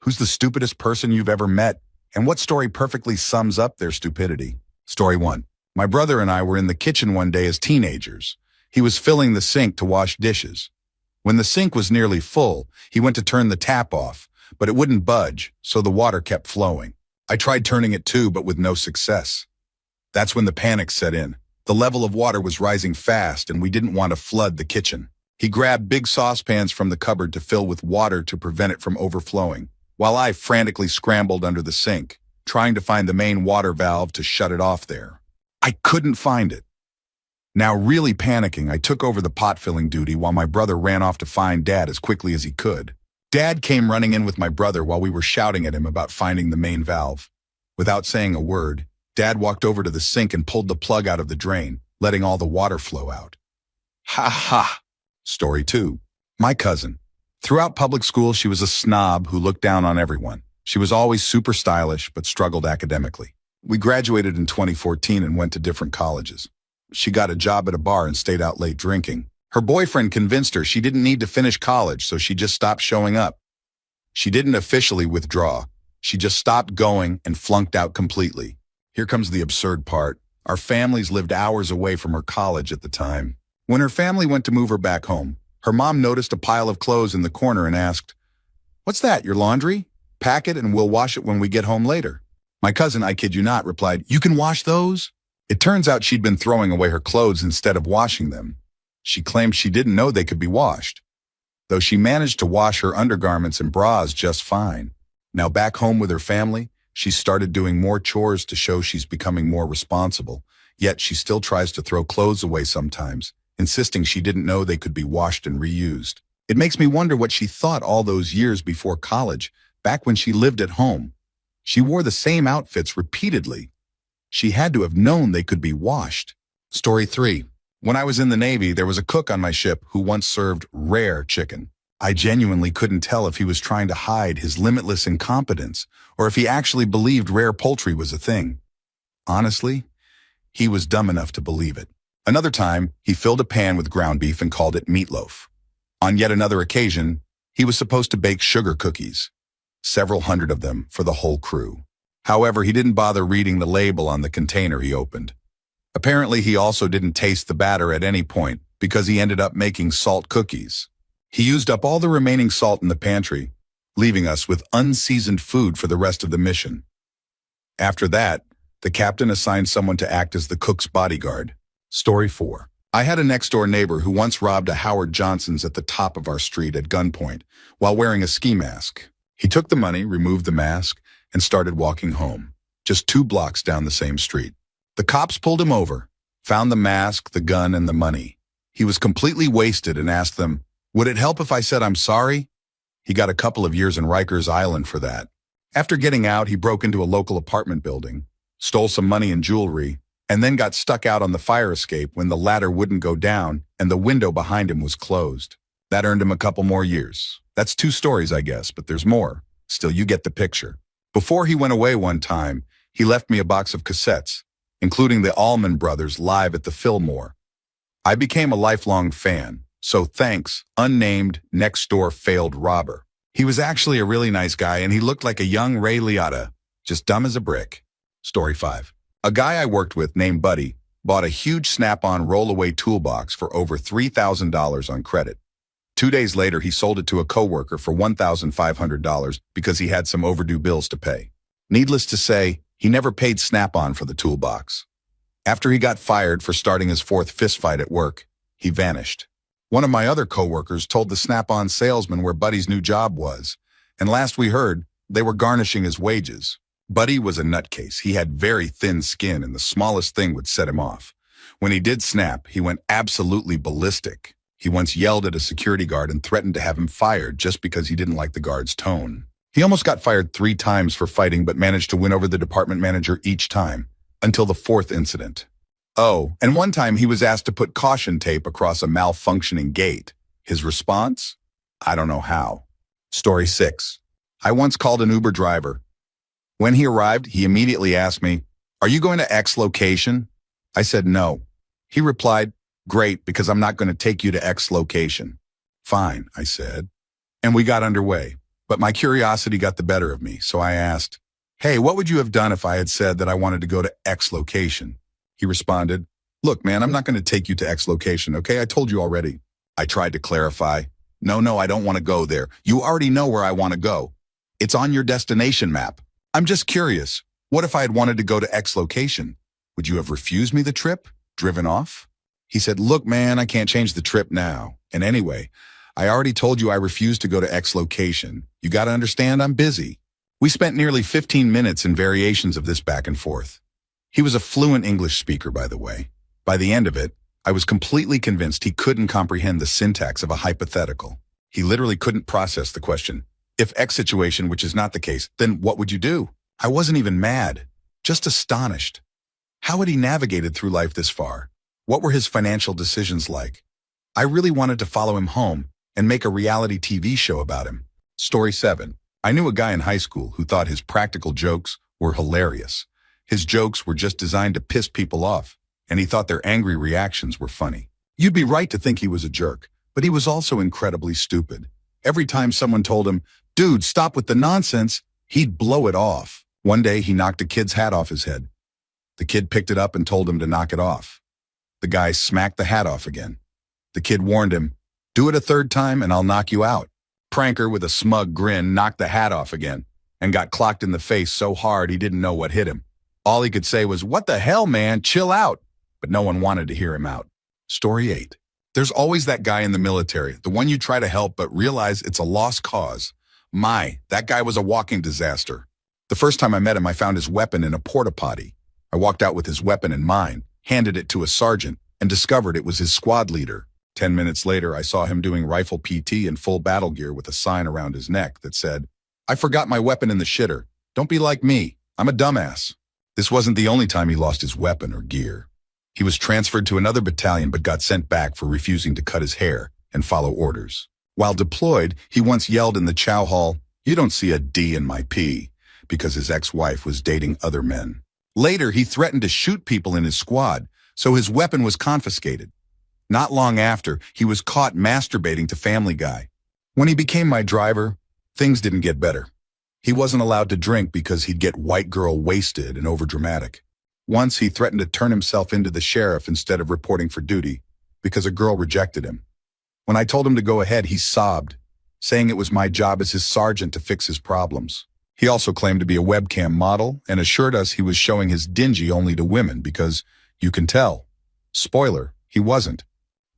Who's the stupidest person you've ever met? And what story perfectly sums up their stupidity? Story 1. My brother and I were in the kitchen one day as teenagers. He was filling the sink to wash dishes. When the sink was nearly full, he went to turn the tap off, but it wouldn't budge, so the water kept flowing. I tried turning it too, but with no success. That's when the panic set in. The level of water was rising fast, and we didn't want to flood the kitchen. He grabbed big saucepans from the cupboard to fill with water to prevent it from overflowing, while I frantically scrambled under the sink, trying to find the main water valve to shut it off there. I couldn't find it. Now, really panicking, I took over the pot-filling duty while my brother ran off to find Dad as quickly as he could. Dad came running in with my brother while we were shouting at him about finding the main valve. Without saying a word, Dad walked over to the sink and pulled the plug out of the drain, letting all the water flow out. Ha ha! Story 2. My cousin. Throughout public school, she was a snob who looked down on everyone. She was always super stylish, but struggled academically. We graduated in 2014 and went to different colleges. She got a job at a bar and stayed out late drinking. Her boyfriend convinced her she didn't need to finish college, so she just stopped showing up. She didn't officially withdraw. She just stopped going and flunked out completely. Here comes the absurd part. Our families lived hours away from her college at the time. When her family went to move her back home, her mom noticed a pile of clothes in the corner and asked, "What's that, your laundry? Pack it and we'll wash it when we get home later." My cousin, I kid you not, replied, "You can wash those?" It turns out she'd been throwing away her clothes instead of washing them. She claimed she didn't know they could be washed, though she managed to wash her undergarments and bras just fine. Now back home with her family, she started doing more chores to show she's becoming more responsible, yet she still tries to throw clothes away sometimes, insisting she didn't know they could be washed and reused. It makes me wonder what she thought all those years before college, back when she lived at home. She wore the same outfits repeatedly. She had to have known they could be washed. Story 3. When I was in the Navy, there was a cook on my ship who once served rare chicken. I genuinely couldn't tell if he was trying to hide his limitless incompetence or if he actually believed rare poultry was a thing. Honestly, he was dumb enough to believe it. Another time, he filled a pan with ground beef and called it meatloaf. On yet another occasion, he was supposed to bake sugar cookies, several hundred of them for the whole crew. However, he didn't bother reading the label on the container he opened. Apparently, he also didn't taste the batter at any point because he ended up making salt cookies. He used up all the remaining salt in the pantry, leaving us with unseasoned food for the rest of the mission. After that, the captain assigned someone to act as the cook's bodyguard. Story 4. I had a next-door neighbor who once robbed a Howard Johnson's at the top of our street at gunpoint while wearing a ski mask. He took the money, removed the mask, and started walking home, just 2 blocks down the same street. The cops pulled him over, found the mask, the gun, and the money. He was completely wasted and asked them, "Would it help if I said I'm sorry?" He got a couple of years in Rikers Island for that. After getting out, he broke into a local apartment building, stole some money and jewelry, and then got stuck out on the fire escape when the ladder wouldn't go down and the window behind him was closed. That earned him a couple more years. That's 2 stories, I guess, but there's more. Still, you get the picture. Before he went away one time, he left me a box of cassettes, including the Allman Brothers live at the Fillmore. I became a lifelong fan, so thanks, unnamed next-door failed robber. He was actually a really nice guy, and he looked like a young Ray Liotta, just dumb as a brick. Story 5. A guy I worked with named Buddy bought a huge Snap-on roll-away toolbox for over $3,000 on credit. 2 days later, he sold it to a coworker for $1,500 because he had some overdue bills to pay. Needless to say, he never paid Snap-on for the toolbox. After he got fired for starting his 4th fistfight at work, he vanished. One of my other coworkers told the Snap-on salesman where Buddy's new job was, and last we heard, they were garnishing his wages. Buddy was a nutcase. He had very thin skin, and the smallest thing would set him off. When he did snap, he went absolutely ballistic. He once yelled at a security guard and threatened to have him fired just because he didn't like the guard's tone. He almost got fired 3 times for fighting, but managed to win over the department manager each time, until the 4th incident. Oh, and one time he was asked to put caution tape across a malfunctioning gate. His response? I don't know how. Story 6. I once called an Uber driver. When he arrived, he immediately asked me, "Are you going to X location?" I said no. He replied, "Great, because I'm not going to take you to X location." "Fine," I said. And we got underway. But my curiosity got the better of me, so I asked, "Hey, what would you have done if I had said that I wanted to go to X location?" He responded, "Look, man, I'm not going to take you to X location, okay? I told you already." I tried to clarify. No, I don't want to go there. You already know where I want to go. It's on your destination map. I'm just curious. What if I had wanted to go to X location? Would you have refused me the trip? Driven off? He said, "Look, man, I can't change the trip now. And anyway, I already told you I refused to go to X location. You got to understand I'm busy." We spent nearly 15 minutes in variations of this back and forth. He was a fluent English speaker, by the way. By the end of it, I was completely convinced he couldn't comprehend the syntax of a hypothetical. He literally couldn't process the question. If X situation, which is not the case, then what would you do? I wasn't even mad, just astonished. How had he navigated through life this far? What were his financial decisions like? I really wanted to follow him home and make a reality TV show about him. Story 7. I knew a guy in high school who thought his practical jokes were hilarious. His jokes were just designed to piss people off, and he thought their angry reactions were funny. You'd be right to think he was a jerk, but he was also incredibly stupid. Every time someone told him, "Dude, stop with the nonsense," he'd blow it off. One day, he knocked a kid's hat off his head. The kid picked it up and told him to knock it off. The guy smacked the hat off again. The kid warned him, "Do it a third time and I'll knock you out." Pranker, with a smug grin, knocked the hat off again and got clocked in the face so hard he didn't know what hit him. All he could say was, "What the hell, man? Chill out." But no one wanted to hear him out. Story 8. There's always that guy in the military, the one you try to help but realize it's a lost cause. That guy was a walking disaster. The first time I met him, I found his weapon in a porta potty. I walked out with his weapon in mine, handed it to a sergeant, and discovered it was his squad leader. 10 minutes later, I saw him doing rifle PT in full battle gear with a sign around his neck that said, "I forgot my weapon in the shitter. Don't be like me. I'm a dumbass." This wasn't the only time he lost his weapon or gear. He was transferred to another battalion but got sent back for refusing to cut his hair and follow orders. While deployed, he once yelled in the chow hall, "You don't see a D in my P," because his ex-wife was dating other men. Later, he threatened to shoot people in his squad, so his weapon was confiscated. Not long after, he was caught masturbating to Family Guy. When he became my driver, things didn't get better. He wasn't allowed to drink because he'd get white girl wasted and overdramatic. Once, he threatened to turn himself into the sheriff instead of reporting for duty because a girl rejected him. When I told him to go ahead, he sobbed, saying it was my job as his sergeant to fix his problems. He also claimed to be a webcam model and assured us he was showing his dingy only to women because, you can tell. Spoiler, he wasn't.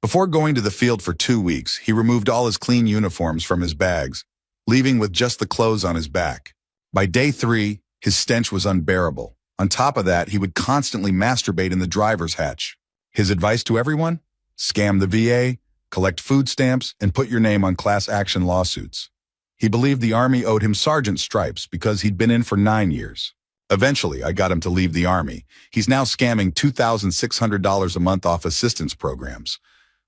Before going to the field for 2 weeks, he removed all his clean uniforms from his bags, leaving with just the clothes on his back. By day 3, his stench was unbearable. On top of that, he would constantly masturbate in the driver's hatch. His advice to everyone? Scam the VA, collect food stamps, and put your name on class action lawsuits. He believed the Army owed him sergeant stripes because he'd been in for 9 years. Eventually, I got him to leave the Army. He's now scamming $2,600 a month off assistance programs.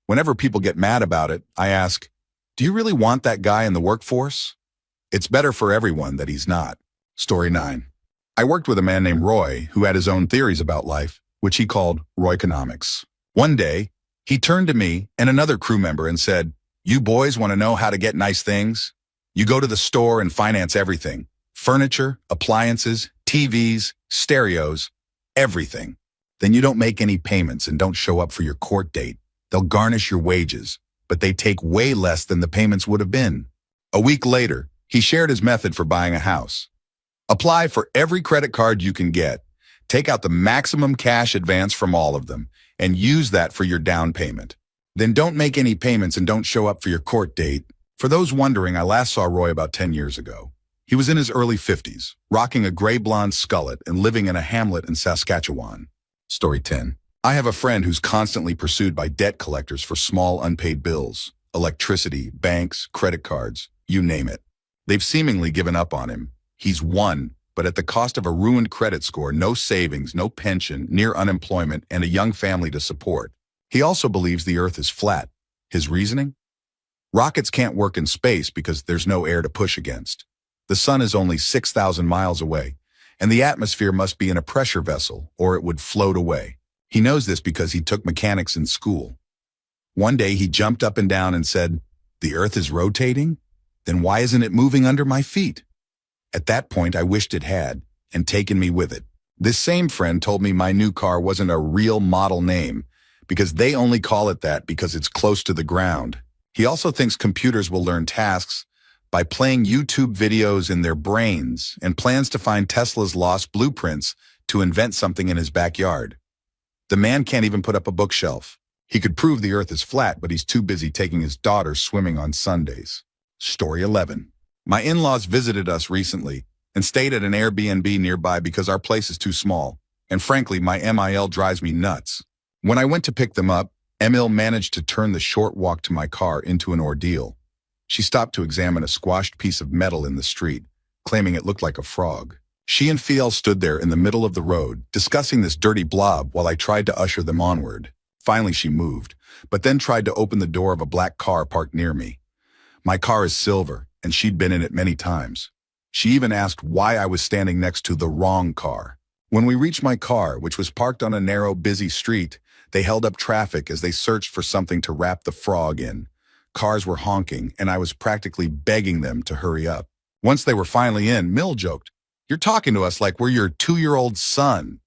Whenever people get mad about it, I ask, "Do you really want that guy in the workforce?" It's better for everyone that he's not. Story 9. I worked with a man named Roy who had his own theories about life, which he called Royconomics. One day, he turned to me and another crew member and said, "You boys want to know how to get nice things? You go to the store and finance everything. Furniture, appliances, TVs, stereos, everything. Then you don't make any payments and don't show up for your court date. They'll garnish your wages, but they take way less than the payments would have been." A week later, he shared his method for buying a house. Apply for every credit card you can get. Take out the maximum cash advance from all of them and use that for your down payment. Then don't make any payments and don't show up for your court date. For those wondering, I last saw Roy about 10 years ago. He was in his early 50s, rocking a gray-blonde skullet and living in a hamlet in Saskatchewan. Story 10. I have a friend who's constantly pursued by debt collectors for small unpaid bills, electricity, banks, credit cards, you name it. They've seemingly given up on him. He's won, but at the cost of a ruined credit score, no savings, no pension, near unemployment, and a young family to support. He also believes the Earth is flat. His reasoning? Rockets can't work in space because there's no air to push against. The sun is only 6,000 miles away, and the atmosphere must be in a pressure vessel or it would float away. He knows this because he took mechanics in school. One day he jumped up and down and said, "The Earth is rotating?" Then why isn't it moving under my feet? At that point, I wished it had, and taken me with it. This same friend told me my new car wasn't a real model name, because they only call it that because it's close to the ground. He also thinks computers will learn tasks by playing YouTube videos in their brains, and plans to find Tesla's lost blueprints to invent something in his backyard. The man can't even put up a bookshelf. He could prove the earth is flat, but he's too busy taking his daughter swimming on Sundays. Story 11. My in-laws visited us recently and stayed at an Airbnb nearby because our place is too small, and frankly, my MIL drives me nuts. When I went to pick them up, Emil managed to turn the short walk to my car into an ordeal. She stopped to examine a squashed piece of metal in the street, claiming it looked like a frog. She and Fiel stood there in the middle of the road, discussing this dirty blob while I tried to usher them onward. Finally, she moved, but then tried to open the door of a black car parked near me. My car is silver, and she'd been in it many times. She even asked why I was standing next to the wrong car. When we reached my car, which was parked on a narrow, busy street, they held up traffic as they searched for something to wrap the frog in. Cars were honking, and I was practically begging them to hurry up. Once they were finally in, Mill joked, "You're talking to us like we're your 2-year-old son."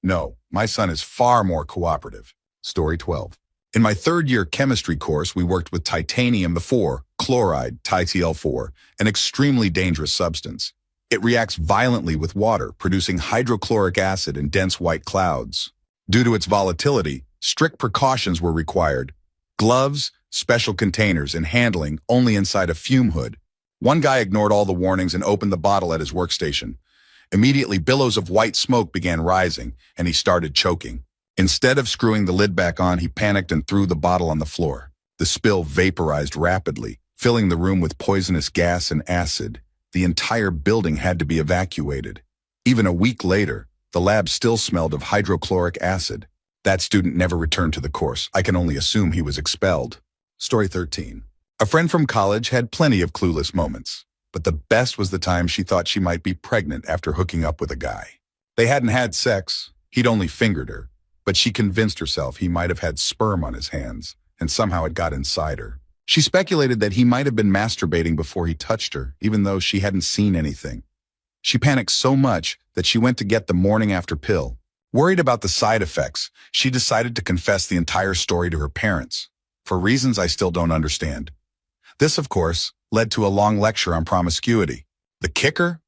No, my son is far more cooperative. Story 12. In my third-year chemistry course, we worked with titanium-4, chloride, TiTl4, an extremely dangerous substance. It reacts violently with water, producing hydrochloric acid and dense white clouds. Due to its volatility, strict precautions were required. Gloves, special containers, and handling only inside a fume hood. One guy ignored all the warnings and opened the bottle at his workstation. Immediately, billows of white smoke began rising, and he started choking. Instead of screwing the lid back on, he panicked and threw the bottle on the floor. The spill vaporized rapidly, filling the room with poisonous gas and acid. The entire building had to be evacuated. Even a week later, the lab still smelled of hydrochloric acid. That student never returned to the course. I can only assume he was expelled. Story 13. A friend from college had plenty of clueless moments, but the best was the time she thought she might be pregnant after hooking up with a guy. They hadn't had sex. He'd only fingered her, but she convinced herself he might have had sperm on his hands, and somehow it got inside her. She speculated that he might have been masturbating before he touched her, even though she hadn't seen anything. She panicked so much that she went to get the morning after pill. Worried about the side effects, she decided to confess the entire story to her parents, for reasons I still don't understand. This, of course, led to a long lecture on promiscuity. The kicker?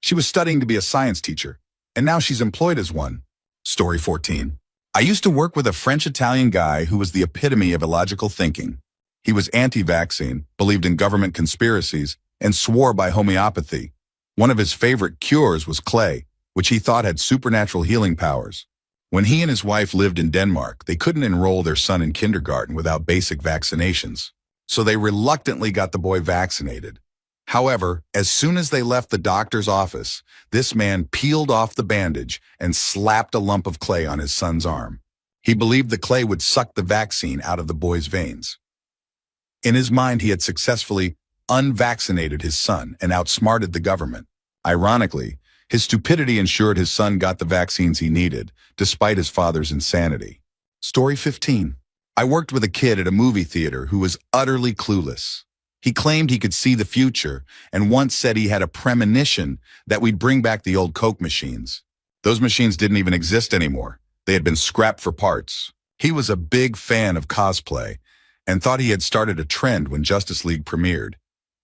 She was studying to be a science teacher, and now she's employed as one. Story 14. I used to work with a French-Italian guy who was the epitome of illogical thinking. He was anti-vaccine, believed in government conspiracies, and swore by homeopathy. One of his favorite cures was clay, which he thought had supernatural healing powers. When he and his wife lived in Denmark, they couldn't enroll their son in kindergarten without basic vaccinations, so they reluctantly got the boy vaccinated. However, as soon as they left the doctor's office, this man peeled off the bandage and slapped a lump of clay on his son's arm. He believed the clay would suck the vaccine out of the boy's veins. In his mind, he had successfully unvaccinated his son and outsmarted the government. Ironically, his stupidity ensured his son got the vaccines he needed, despite his father's insanity. Story 15. I worked with a kid at a movie theater who was utterly clueless. He claimed he could see the future and once said he had a premonition that we'd bring back the old Coke machines. Those machines didn't even exist anymore. They had been scrapped for parts. He was a big fan of cosplay and thought he had started a trend when Justice League premiered,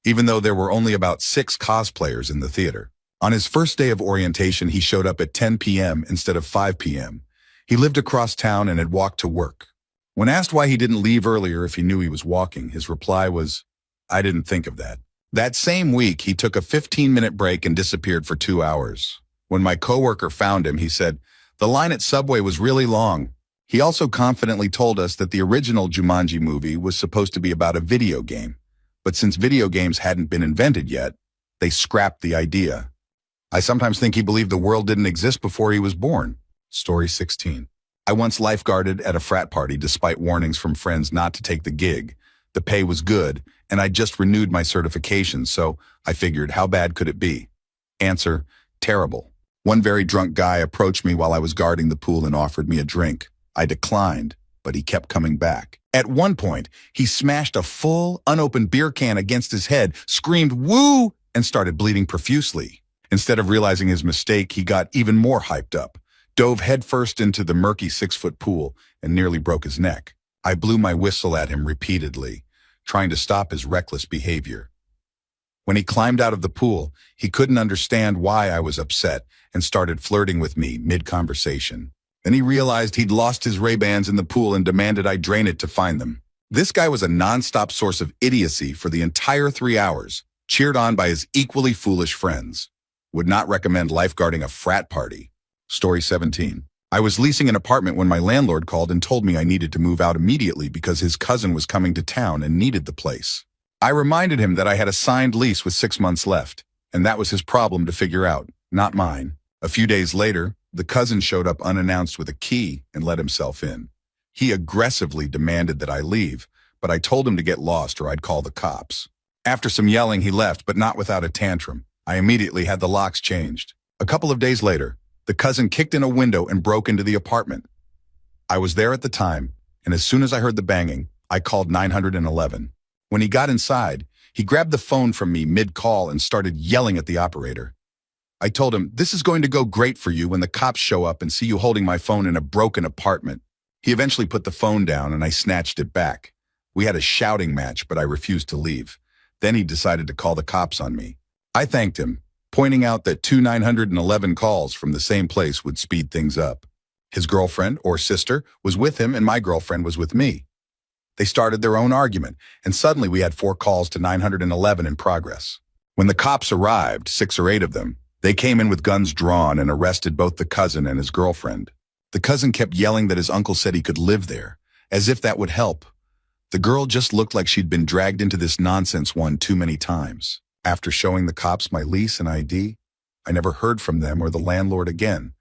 even though there were only about 6 cosplayers in the theater. On his first day of orientation, he showed up at 10 p.m. instead of 5 p.m. He lived across town and had walked to work. When asked why he didn't leave earlier if he knew he was walking, his reply was, "I didn't think of that." That same week, he took a 15-minute break and disappeared for 2 hours. When my coworker found him, he said, "The line at Subway was really long." He also confidently told us that the original Jumanji movie was supposed to be about a video game, but since video games hadn't been invented yet, they scrapped the idea. I sometimes think he believed the world didn't exist before he was born. Story 16. I once lifeguarded at a frat party despite warnings from friends not to take the gig. The pay was good, and I just renewed my certification, so I figured, how bad could it be? Answer, terrible. One very drunk guy approached me while I was guarding the pool and offered me a drink. I declined. but he kept coming back. At one point, he smashed a full, unopened beer can against his head, screamed "woo!" and started bleeding profusely. Instead of realizing his mistake, he got even more hyped up, dove headfirst into the murky 6-foot pool, and nearly broke his neck. I blew my whistle at him repeatedly, trying to stop his reckless behavior. When he climbed out of the pool, he couldn't understand why I was upset and started flirting with me mid-conversation. Then he realized he'd lost his Ray-Bans in the pool and demanded I drain it to find them. This guy was a non-stop source of idiocy for the entire 3 hours, cheered on by his equally foolish friends. Would not recommend lifeguarding a frat party. Story 17. I was leasing an apartment when my landlord called and told me I needed to move out immediately because his cousin was coming to town and needed the place. I reminded him that I had a signed lease with 6 months left, and that was his problem to figure out, not mine. A few days later, the cousin showed up unannounced with a key and let himself in. He aggressively demanded that I leave, but I told him to get lost or I'd call the cops. After some yelling, he left, but not without a tantrum. I immediately had the locks changed. A couple of days later, the cousin kicked in a window and broke into the apartment. I was there at the time, and as soon as I heard the banging, I called 911. When he got inside, he grabbed the phone from me mid-call and started yelling at the operator. I told him, "This is going to go great for you when the cops show up and see you holding my phone in a broken apartment." He eventually put the phone down and I snatched it back. We had a shouting match, but I refused to leave. Then he decided to call the cops on me. I thanked him, pointing out that 911 calls from the same place would speed things up. His girlfriend, or sister, was with him and my girlfriend was with me. They started their own argument, and suddenly we had 4 calls to 911 in progress. When the cops arrived, 6 or 8 of them, they came in with guns drawn and arrested both the cousin and his girlfriend. The cousin kept yelling that his uncle said he could live there, as if that would help. The girl just looked like she'd been dragged into this nonsense one too many times. After showing the cops my lease and ID, I never heard from them or the landlord again.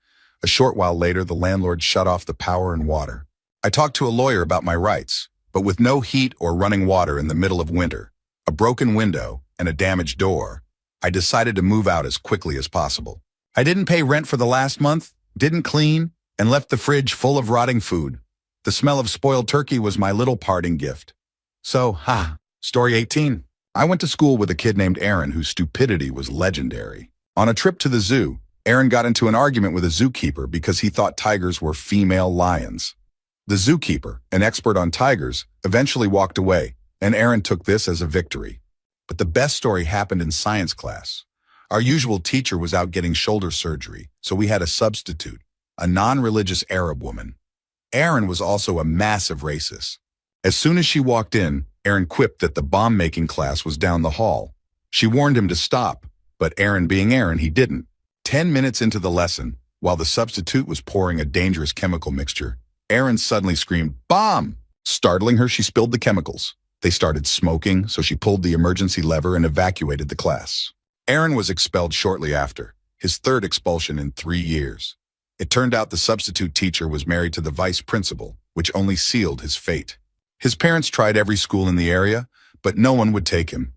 A short while later, the landlord shut off the power and water. I talked to a lawyer about my rights, but with no heat or running water in the middle of winter, a broken window, and a damaged door, I decided to move out as quickly as possible. I didn't pay rent for the last month, didn't clean, and left the fridge full of rotting food. The smell of spoiled turkey was my little parting gift. So, Story 18. I went to school with a kid named Aaron whose stupidity was legendary. On a trip to the zoo, Aaron got into an argument with a zookeeper because he thought tigers were female lions. The zookeeper, an expert on tigers, eventually walked away, and Aaron took this as a victory. But the best story happened in science class. Our usual teacher was out getting shoulder surgery, so we had a substitute, a non-religious Arab woman. Aaron was also a massive racist. As soon as she walked in, Aaron quipped that the bomb-making class was down the hall. She warned him to stop, but Aaron being Aaron, he didn't. 10 minutes into the lesson, while the substitute was pouring a dangerous chemical mixture, Aaron suddenly screamed, "Bomb!" Startling her, she spilled the chemicals. They started smoking, so she pulled the emergency lever and evacuated the class. Aaron was expelled shortly after, his 3rd expulsion in 3 years. It turned out the substitute teacher was married to the vice principal, which only sealed his fate. His parents tried every school in the area, but no one would take him.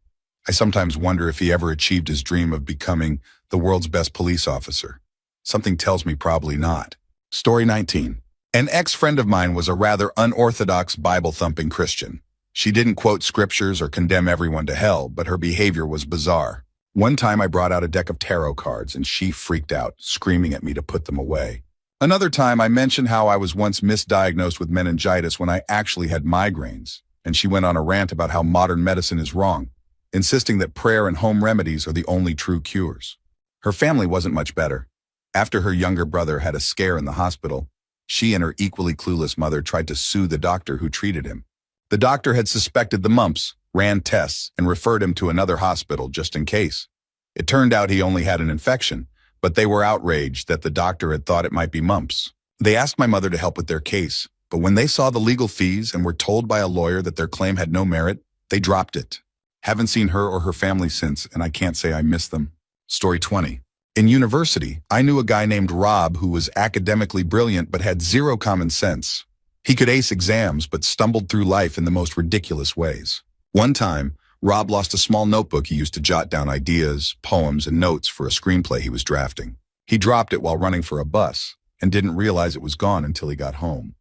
I sometimes wonder if he ever achieved his dream of becoming the world's best police officer. Something tells me probably not. Story 19. An ex-friend of mine was a rather unorthodox Bible-thumping Christian. She didn't quote scriptures or condemn everyone to hell, but her behavior was bizarre. One time I brought out a deck of tarot cards and she freaked out, screaming at me to put them away. Another time I mentioned how I was once misdiagnosed with meningitis when I actually had migraines, and she went on a rant about how modern medicine is wrong, insisting that prayer and home remedies are the only true cures. Her family wasn't much better. After her younger brother had a scare in the hospital, she and her equally clueless mother tried to sue the doctor who treated him. The doctor had suspected the mumps, ran tests, and referred him to another hospital just in case. It turned out he only had an infection, but they were outraged that the doctor had thought it might be mumps. They asked my mother to help with their case, but when they saw the legal fees and were told by a lawyer that their claim had no merit, they dropped it. Haven't seen her or her family since, and I can't say I miss them. Story 20. In university, I knew a guy named Rob who was academically brilliant but had zero common sense. He could ace exams but stumbled through life in the most ridiculous ways. One time, Rob lost a small notebook he used to jot down ideas, poems, and notes for a screenplay he was drafting. He dropped it while running for a bus and didn't realize it was gone until he got home.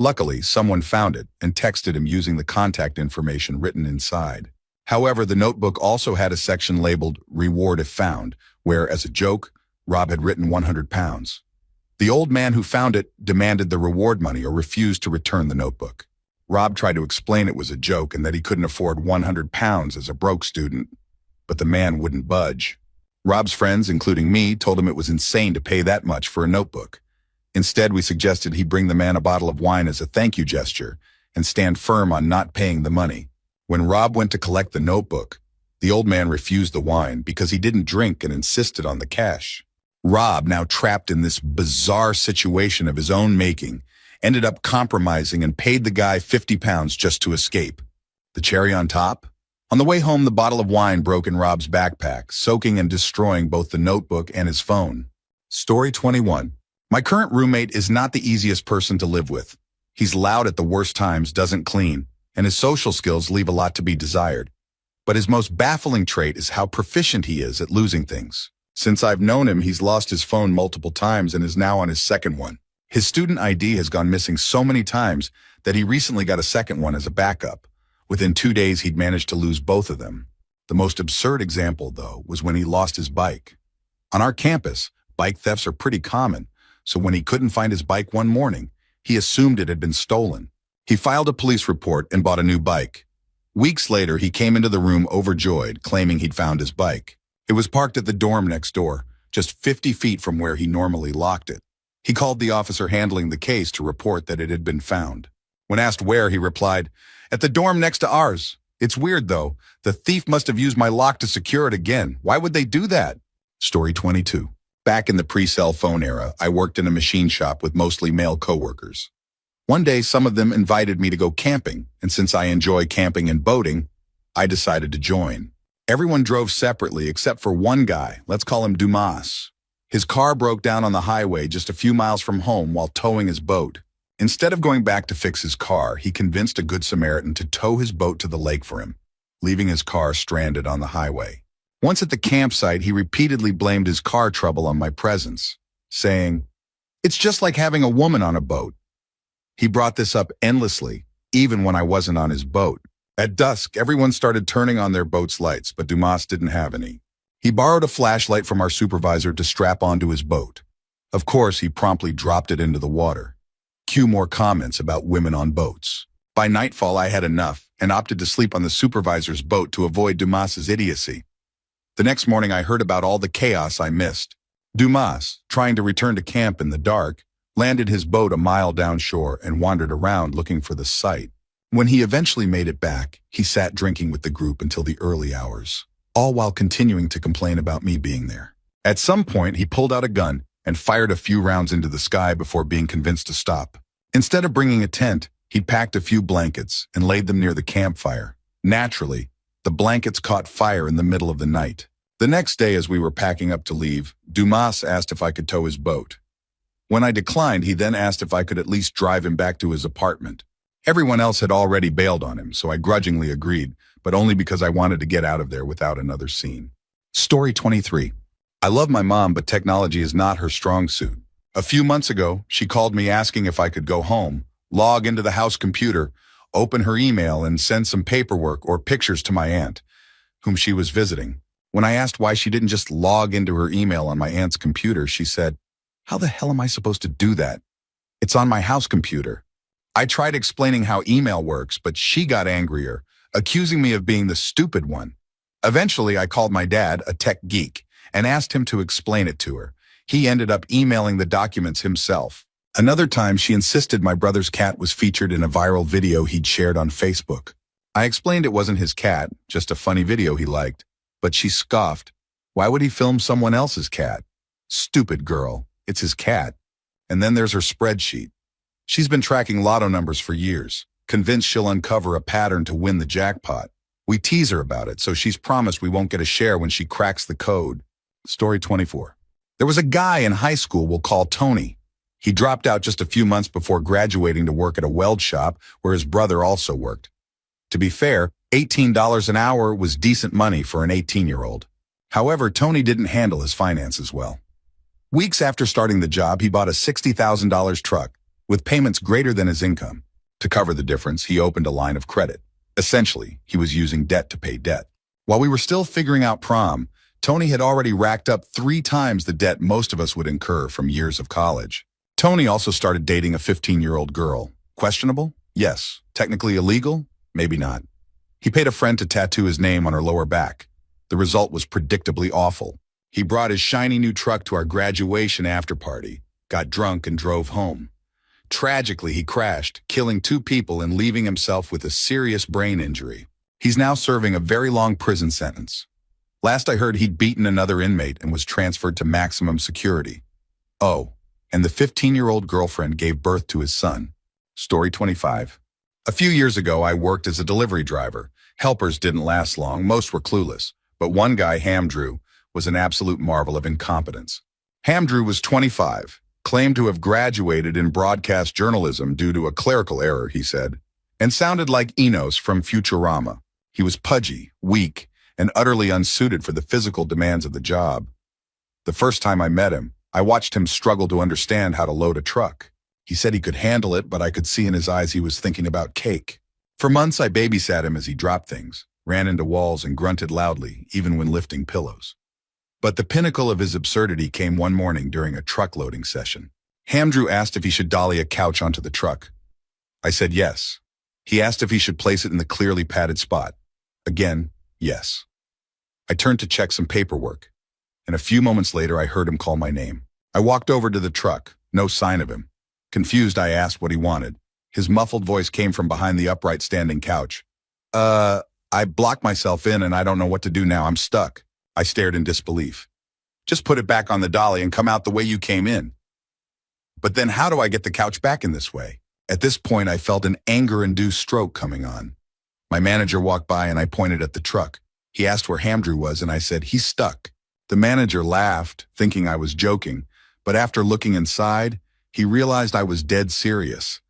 Luckily, someone found it and texted him using the contact information written inside. However, the notebook also had a section labeled "Reward if found," where, as a joke, Rob had written 100 pounds. The old man who found it demanded the reward money or refused to return the notebook. Rob tried to explain it was a joke and that he couldn't afford 100 pounds as a broke student, but the man wouldn't budge. Rob's friends, including me, told him it was insane to pay that much for a notebook. Instead, we suggested he bring the man a bottle of wine as a thank you gesture and stand firm on not paying the money. When Rob went to collect the notebook, the old man refused the wine because he didn't drink and insisted on the cash. Rob, now trapped in this bizarre situation of his own making, ended up compromising and paid the guy 50 pounds just to escape. The cherry on top? On the way home, the bottle of wine broke in Rob's backpack, soaking and destroying both the notebook and his phone. Story 21. My current roommate is not the easiest person to live with. He's loud at the worst times, doesn't clean, and his social skills leave a lot to be desired. But his most baffling trait is how proficient he is at losing things. Since I've known him, he's lost his phone multiple times and is now on his second one. His student ID has gone missing so many times that he recently got a second one as a backup. Within 2 days, he'd managed to lose both of them. The most absurd example, though, was when he lost his bike. On our campus, bike thefts are pretty common, so when he couldn't find his bike one morning, he assumed it had been stolen. He filed a police report and bought a new bike. Weeks later, he came into the room overjoyed, claiming he'd found his bike. It was parked at the dorm next door, just 50 feet from where he normally locked it. He called the officer handling the case to report that it had been found. When asked where, he replied, "At the dorm next to ours. It's weird, though. The thief must have used my lock to secure it again. Why would they do that?" Story 22. Back in the pre-cell phone era, I worked in a machine shop with mostly male coworkers. One day, some of them invited me to go camping, and since I enjoy camping and boating, I decided to join. Everyone drove separately except for one guy, let's call him Dumas. His car broke down on the highway just a few miles from home while towing his boat. Instead of going back to fix his car, he convinced a good Samaritan to tow his boat to the lake for him, leaving his car stranded on the highway. Once at the campsite, he repeatedly blamed his car trouble on my presence, saying, "It's just like having a woman on a boat." He brought this up endlessly, even when I wasn't on his boat. At dusk, everyone started turning on their boat's lights, but Dumas didn't have any. He borrowed a flashlight from our supervisor to strap onto his boat. Of course, he promptly dropped it into the water. Cue more comments about women on boats. By nightfall, I had enough and opted to sleep on the supervisor's boat to avoid Dumas's idiocy. The next morning, I heard about all the chaos I missed. Dumas, trying to return to camp in the dark, landed his boat a mile downshore and wandered around looking for the site. When he eventually made it back, he sat drinking with the group until the early hours, all while continuing to complain about me being there. At some point, he pulled out a gun and fired a few rounds into the sky before being convinced to stop. Instead of bringing a tent, he'd packed a few blankets and laid them near the campfire. Naturally, the blankets caught fire in the middle of the night. The next day, as we were packing up to leave, Dumas asked if I could tow his boat. When I declined, he then asked if I could at least drive him back to his apartment. Everyone else had already bailed on him, so I grudgingly agreed, but only because I wanted to get out of there without another scene. Story 23. I love my mom, but technology is not her strong suit. A few months ago, she called me asking if I could go home, log into the house computer, open her email, and send some paperwork or pictures to my aunt, whom she was visiting. When I asked why she didn't just log into her email on my aunt's computer, she said, "How the hell am I supposed to do that? It's on my house computer." I tried explaining how email works, but she got angrier, accusing me of being the stupid one. Eventually, I called my dad, a tech geek, and asked him to explain it to her. He ended up emailing the documents himself. Another time, she insisted my brother's cat was featured in a viral video he'd shared on Facebook. I explained it wasn't his cat, just a funny video he liked, but she scoffed. Why would he film someone else's cat? Stupid girl, it's his cat. And then there's her spreadsheet. She's been tracking lotto numbers for years, convinced she'll uncover a pattern to win the jackpot. We tease her about it, so she's promised we won't get a share when she cracks the code. Story 24. There was a guy in high school we'll call Tony. He dropped out just a few months before graduating to work at a weld shop where his brother also worked. To be fair, $18 an hour was decent money for an 18-year-old. However, Tony didn't handle his finances well. Weeks after starting the job, he bought a $60,000 truck, with payments greater than his income. To cover the difference, he opened a line of credit. Essentially, he was using debt to pay debt. While we were still figuring out prom, Tony had already racked up 3 times the debt most of us would incur from years of college. Tony also started dating a 15-year-old girl. Questionable? Yes. Technically illegal? Maybe not. He paid a friend to tattoo his name on her lower back. The result was predictably awful. He brought his shiny new truck to our graduation after party, got drunk and drove home. Tragically, he crashed, killing 2 people and leaving himself with a serious brain injury. He's now serving a very long prison sentence. Last I heard, he'd beaten another inmate and was transferred to maximum security. Oh, and the 15-year-old girlfriend gave birth to his son. Story 25. A few years ago, I worked as a delivery driver. Helpers didn't last long, most were clueless. But one guy, Hamdrew, was an absolute marvel of incompetence. Hamdrew was 25, claimed to have graduated in broadcast journalism due to a clerical error, he said, and sounded like Enos from Futurama. He was pudgy, weak, and utterly unsuited for the physical demands of the job. The first time I met him, I watched him struggle to understand how to load a truck. He said he could handle it, but I could see in his eyes he was thinking about cake. For months, I babysat him as he dropped things, ran into walls, and grunted loudly, even when lifting pillows. But the pinnacle of his absurdity came one morning during a truck loading session. Hamdrew asked if he should dolly a couch onto the truck. I said yes. He asked if he should place it in the clearly padded spot. Again, yes. I turned to check some paperwork, and a few moments later I heard him call my name. I walked over to the truck, no sign of him. Confused, I asked what he wanted. His muffled voice came from behind the upright standing couch. I blocked myself in and I don't know what to do now. I'm stuck. I stared in disbelief. Just put it back on the dolly and come out the way you came in. But then how do I get the couch back in this way? At this point, I felt an anger-induced stroke coming on. My manager walked by and I pointed at the truck. He asked where Hamdrew was and I said, he's stuck. The manager laughed, thinking I was joking, but after looking inside, he realized I was dead serious.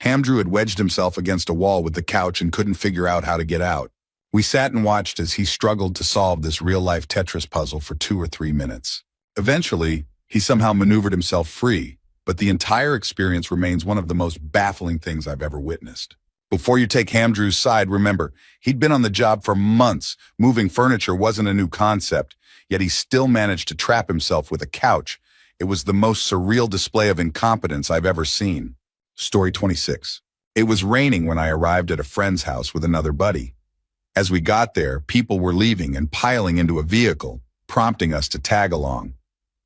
Hamdrew had wedged himself against a wall with the couch and couldn't figure out how to get out. We sat and watched as he struggled to solve this real-life Tetris puzzle for 2 or 3 minutes. Eventually, he somehow maneuvered himself free, but the entire experience remains one of the most baffling things I've ever witnessed. Before you take Hamdrew's side, remember, he'd been on the job for months. Moving furniture wasn't a new concept, yet he still managed to trap himself with a couch. It was the most surreal display of incompetence I've ever seen. Story 26. It was raining when I arrived at a friend's house with another buddy. As we got there, people were leaving and piling into a vehicle, prompting us to tag along.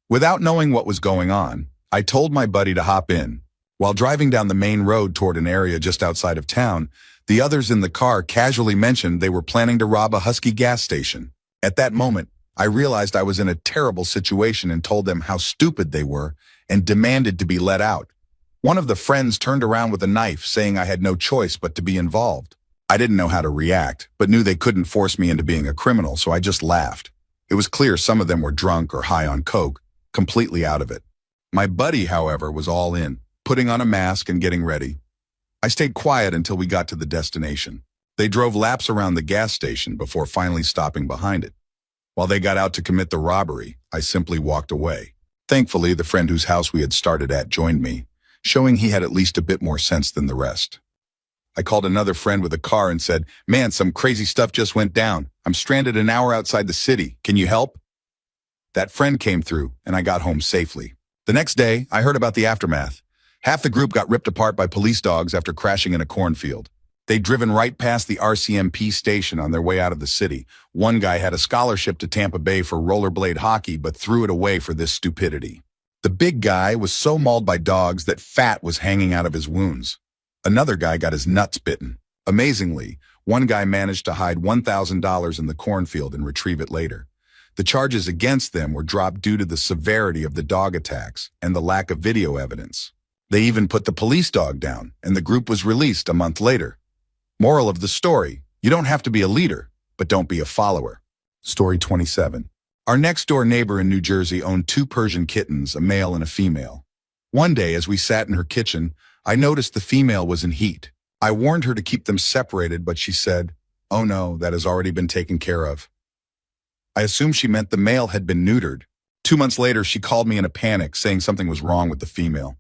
Without knowing what was going on, I told my buddy to hop in. While driving down the main road toward an area just outside of town, the others in the car casually mentioned they were planning to rob a Husky gas station. At that moment, I realized I was in a terrible situation and told them how stupid they were and demanded to be let out. One of the friends turned around with a knife, saying I had no choice but to be involved. I didn't know how to react, but knew they couldn't force me into being a criminal, so I just laughed. It was clear some of them were drunk or high on coke, completely out of it. My buddy, however, was all in, putting on a mask and getting ready. I stayed quiet until we got to the destination. They drove laps around the gas station before finally stopping behind it. While they got out to commit the robbery, I simply walked away. Thankfully, the friend whose house we had started at joined me, showing he had at least a bit more sense than the rest. I called another friend with a car and said, "Man, some crazy stuff just went down. I'm stranded an hour outside the city. Can you help?" That friend came through, and I got home safely. The next day, I heard about the aftermath. Half the group got ripped apart by police dogs after crashing in a cornfield. They'd driven right past the RCMP station on their way out of the city. One guy had a scholarship to Tampa Bay for rollerblade hockey, but threw it away for this stupidity. The big guy was so mauled by dogs that fat was hanging out of his wounds. Another guy got his nuts bitten. Amazingly, one guy managed to hide $1,000 in the cornfield and retrieve it later. The charges against them were dropped due to the severity of the dog attacks and the lack of video evidence. They even put the police dog down, and the group was released a month later. Moral of the story, you don't have to be a leader, but don't be a follower. Story 27. Our next-door neighbor in New Jersey owned 2 Persian kittens, a male and a female. One day, as we sat in her kitchen, I noticed the female was in heat. I warned her to keep them separated, but she said, "Oh no, that has already been taken care of." I assumed she meant the male had been neutered. 2 months later, she called me in a panic, saying something was wrong with the female.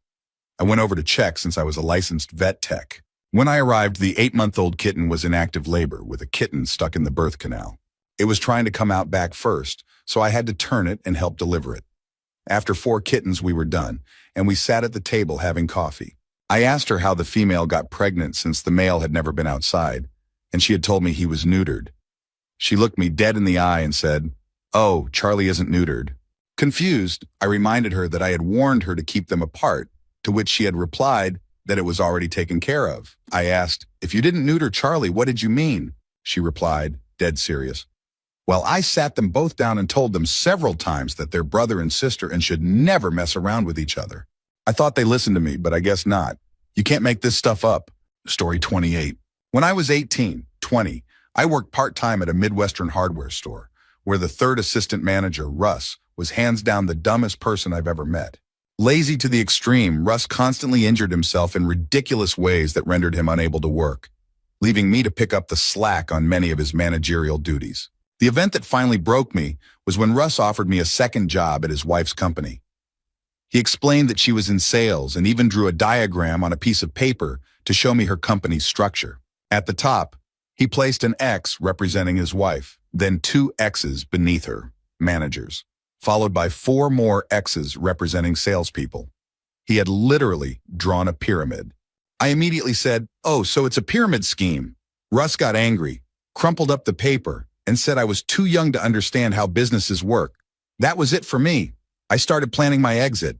I went over to check since I was a licensed vet tech. When I arrived, the 8-month-old kitten was in active labor with a kitten stuck in the birth canal. It was trying to come out back first, so I had to turn it and help deliver it. After 4 kittens, we were done, and we sat at the table having coffee. I asked her how the female got pregnant since the male had never been outside, and she had told me he was neutered. She looked me dead in the eye and said, "Oh, Charlie isn't neutered." Confused, I reminded her that I had warned her to keep them apart, to which she had replied that it was already taken care of. I asked, "If you didn't neuter Charlie, what did you mean?" She replied, dead serious, "Well, I sat them both down and told them several times that they're brother and sister and should never mess around with each other." I thought they listened to me, but I guess not. You can't make this stuff up. Story 28. When I was 20, I worked part-time at a Midwestern hardware store, where the third assistant manager, Russ, was hands down the dumbest person I've ever met. Lazy to the extreme, Russ constantly injured himself in ridiculous ways that rendered him unable to work, leaving me to pick up the slack on many of his managerial duties. The event that finally broke me was when Russ offered me a second job at his wife's company. He explained that she was in sales and even drew a diagram on a piece of paper to show me her company's structure. At the top, he placed an X representing his wife, then 2 X's beneath her, managers, followed by 4 more X's representing salespeople. He had literally drawn a pyramid. I immediately said, "Oh, so it's a pyramid scheme." Russ got angry, crumpled up the paper, and said I was too young to understand how businesses work. That was it for me. I started planning my exit.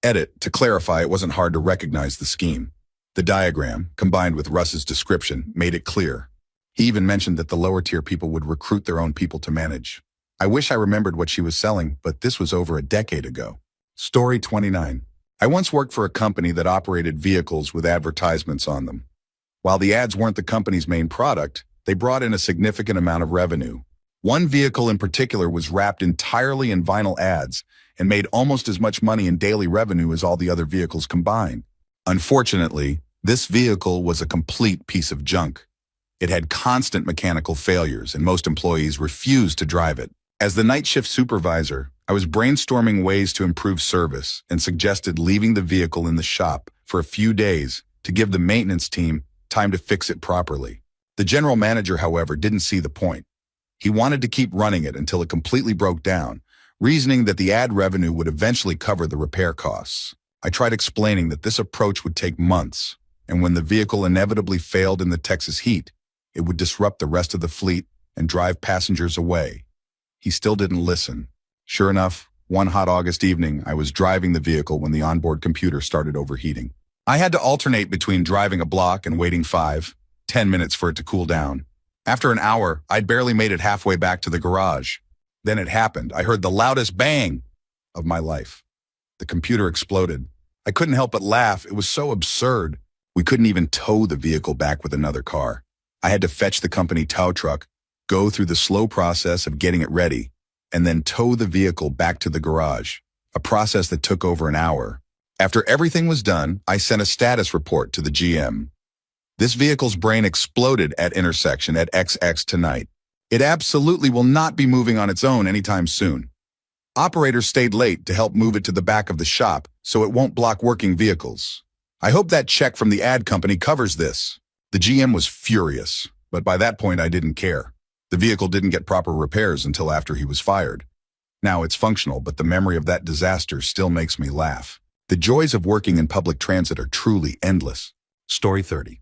Edit, to clarify, it wasn't hard to recognize the scheme. The diagram, combined with Russ's description, made it clear. He even mentioned that the lower-tier people would recruit their own people to manage. I wish I remembered what she was selling, but this was over a decade ago. Story 29. I once worked for a company that operated vehicles with advertisements on them. While the ads weren't the company's main product, they brought in a significant amount of revenue. One vehicle in particular was wrapped entirely in vinyl ads and made almost as much money in daily revenue as all the other vehicles combined. Unfortunately, this vehicle was a complete piece of junk. It had constant mechanical failures, and most employees refused to drive it. As the night shift supervisor, I was brainstorming ways to improve service and suggested leaving the vehicle in the shop for a few days to give the maintenance team time to fix it properly. The general manager, however, didn't see the point. He wanted to keep running it until it completely broke down, reasoning that the ad revenue would eventually cover the repair costs. I tried explaining that this approach would take months, and when the vehicle inevitably failed in the Texas heat, it would disrupt the rest of the fleet and drive passengers away. He still didn't listen. Sure enough, one hot August evening, I was driving the vehicle when the onboard computer started overheating. I had to alternate between driving a block and waiting 5-10 minutes for it to cool down. After an hour, I'd barely made it halfway back to the garage. Then it happened. I heard the loudest bang of my life. The computer exploded. I couldn't help but laugh. It was so absurd. We couldn't even tow the vehicle back with another car. I had to fetch the company tow truck, go through the slow process of getting it ready, and then tow the vehicle back to the garage, a process that took over an hour. After everything was done, I sent a status report to the GM. This vehicle's brain exploded at intersection at XX tonight. It absolutely will not be moving on its own anytime soon. Operators stayed late to help move it to the back of the shop so it won't block working vehicles. I hope that check from the ad company covers this. The GM was furious, but by that point I didn't care. The vehicle didn't get proper repairs until after he was fired. Now it's functional, but the memory of that disaster still makes me laugh. The joys of working in public transit are truly endless. Story 30.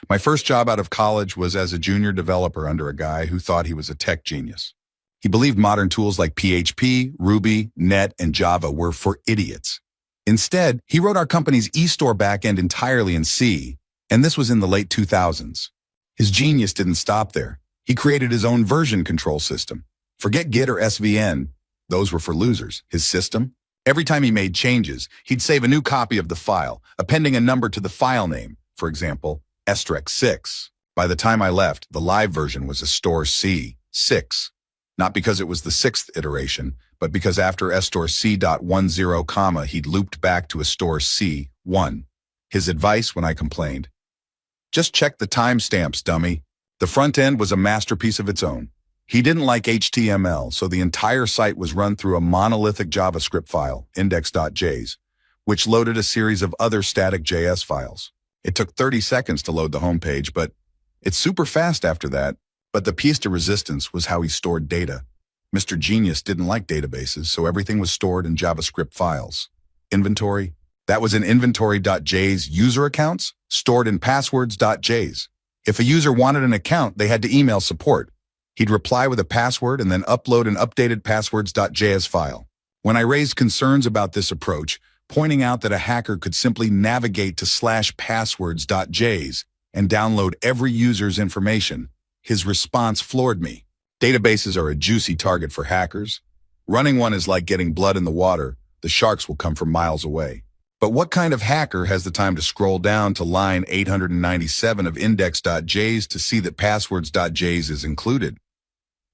My first job out of college was as a junior developer under a guy who thought he was a tech genius. He believed modern tools like PHP, Ruby, Net, and Java were for idiots. Instead, he wrote our company's e-store backend entirely in C, and this was in the late 2000s. His genius didn't stop there. He created his own version control system. Forget Git or SVN. Those were for losers. His system? Every time he made changes, he'd save a new copy of the file, appending a number to the file name, for example, *6. By the time I left, the live version was a store C6. Not because it was the 6th iteration, but because after store C.10, he'd looped back to a store C1. His advice when I complained: just check the timestamps, dummy. The front end was a masterpiece of its own. He didn't like HTML, so the entire site was run through a monolithic JavaScript file, index.js, which loaded a series of other static JS files. It took 30 seconds to load the homepage, but it's super fast after that. But the piece de resistance was how he stored data. Mr. Genius didn't like databases, so everything was stored in JavaScript files. Inventory, that was in inventory.js user accounts, stored in passwords.js. If a user wanted an account, they had to email support. He'd reply with a password and then upload an updated passwords.js file. When I raised concerns about this approach, pointing out that a hacker could simply navigate to /passwords.js and download every user's information, his response floored me. Databases are a juicy target for hackers. Running one is like getting blood in the water. The sharks will come from miles away. But what kind of hacker has the time to scroll down to line 897 of index.js to see that passwords.js is included?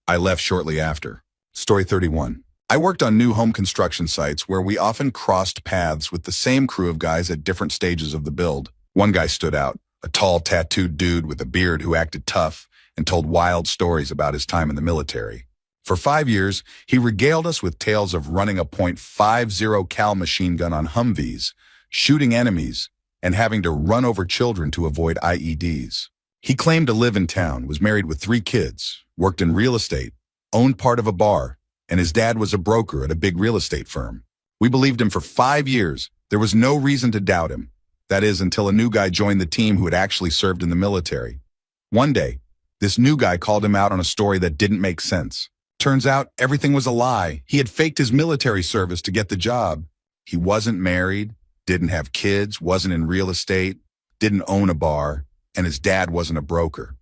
I left shortly after. Story 31. I worked on new home construction sites where we often crossed paths with the same crew of guys at different stages of the build. One guy stood out, a tall, tattooed dude with a beard who acted tough and told wild stories about his time in the military. For 5 years, he regaled us with tales of running a .50 cal machine gun on Humvees, shooting enemies, and having to run over children to avoid IEDs. He claimed to live in town, was married with 3 kids, worked in real estate, owned part of a bar, and his dad was a broker at a big real estate firm. We believed him for 5 years. There was no reason to doubt him. That is, until a new guy joined the team who had actually served in the military. One day, this new guy called him out on a story that didn't make sense. Turns out everything was a lie. He had faked his military service to get the job. He wasn't married, didn't have kids, wasn't in real estate, didn't own a bar, and his dad wasn't a broker.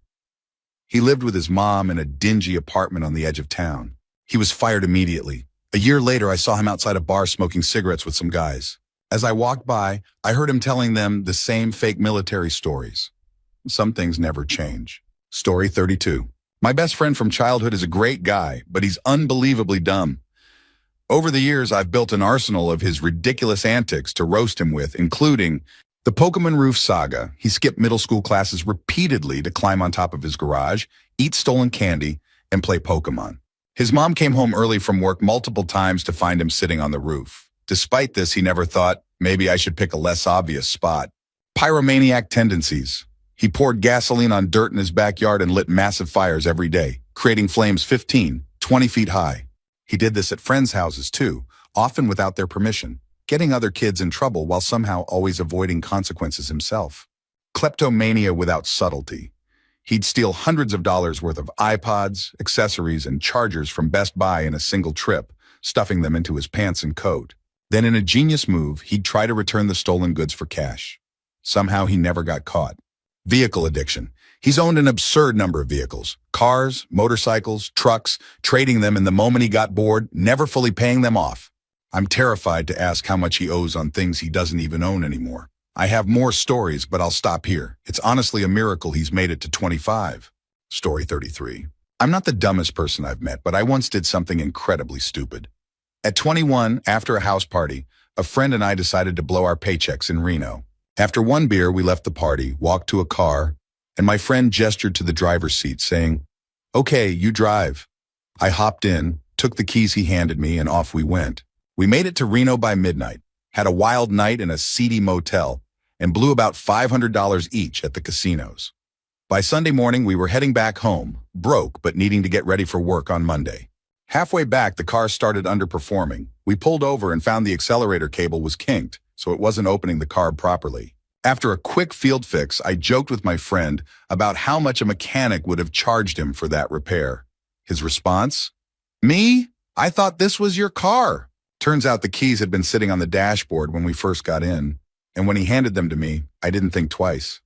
He lived with his mom in a dingy apartment on the edge of town. He was fired immediately. A year later, I saw him outside a bar smoking cigarettes with some guys. As I walked by, I heard him telling them the same fake military stories. Some things never change. Story 32. My best friend from childhood is a great guy, but he's unbelievably dumb. Over the years, I've built an arsenal of his ridiculous antics to roast him with, including the Pokemon Roof Saga. He skipped middle school classes repeatedly to climb on top of his garage, eat stolen candy, and play Pokemon. His mom came home early from work multiple times to find him sitting on the roof. Despite this, he never thought, maybe I should pick a less obvious spot. Pyromaniac tendencies. He poured gasoline on dirt in his backyard and lit massive fires every day, creating flames 15, 20 feet high. He did this at friends' houses too, often without their permission, getting other kids in trouble while somehow always avoiding consequences himself. Kleptomania without subtlety. He'd steal hundreds of dollars worth of iPods, accessories, and chargers from Best Buy in a single trip, stuffing them into his pants and coat. Then in a genius move, he'd try to return the stolen goods for cash. Somehow he never got caught. Vehicle addiction. He's owned an absurd number of vehicles, cars, motorcycles, trucks, trading them in the moment he got bored, never fully paying them off. I'm terrified to ask how much he owes on things he doesn't even own anymore. I have more stories, but I'll stop here. It's honestly a miracle he's made it to 25. Story 33. I'm not the dumbest person I've met, but I once did something incredibly stupid. At 21, after a house party, a friend and I decided to blow our paychecks in Reno. After one beer, we left the party, walked to a car, and my friend gestured to the driver's seat, saying, "Okay, you drive." I hopped in, took the keys he handed me, and off we went. We made it to Reno by midnight, had a wild night in a seedy motel, and blew about $500 each at the casinos. By Sunday morning, we were heading back home, broke but needing to get ready for work on Monday. Halfway back, the car started underperforming. We pulled over and found the accelerator cable was kinked, so it wasn't opening the carb properly. After a quick field fix, I joked with my friend about how much a mechanic would have charged him for that repair. His response? "Me? I thought this was your car." Turns out the keys had been sitting on the dashboard when we first got in, and when he handed them to me, I didn't think twice.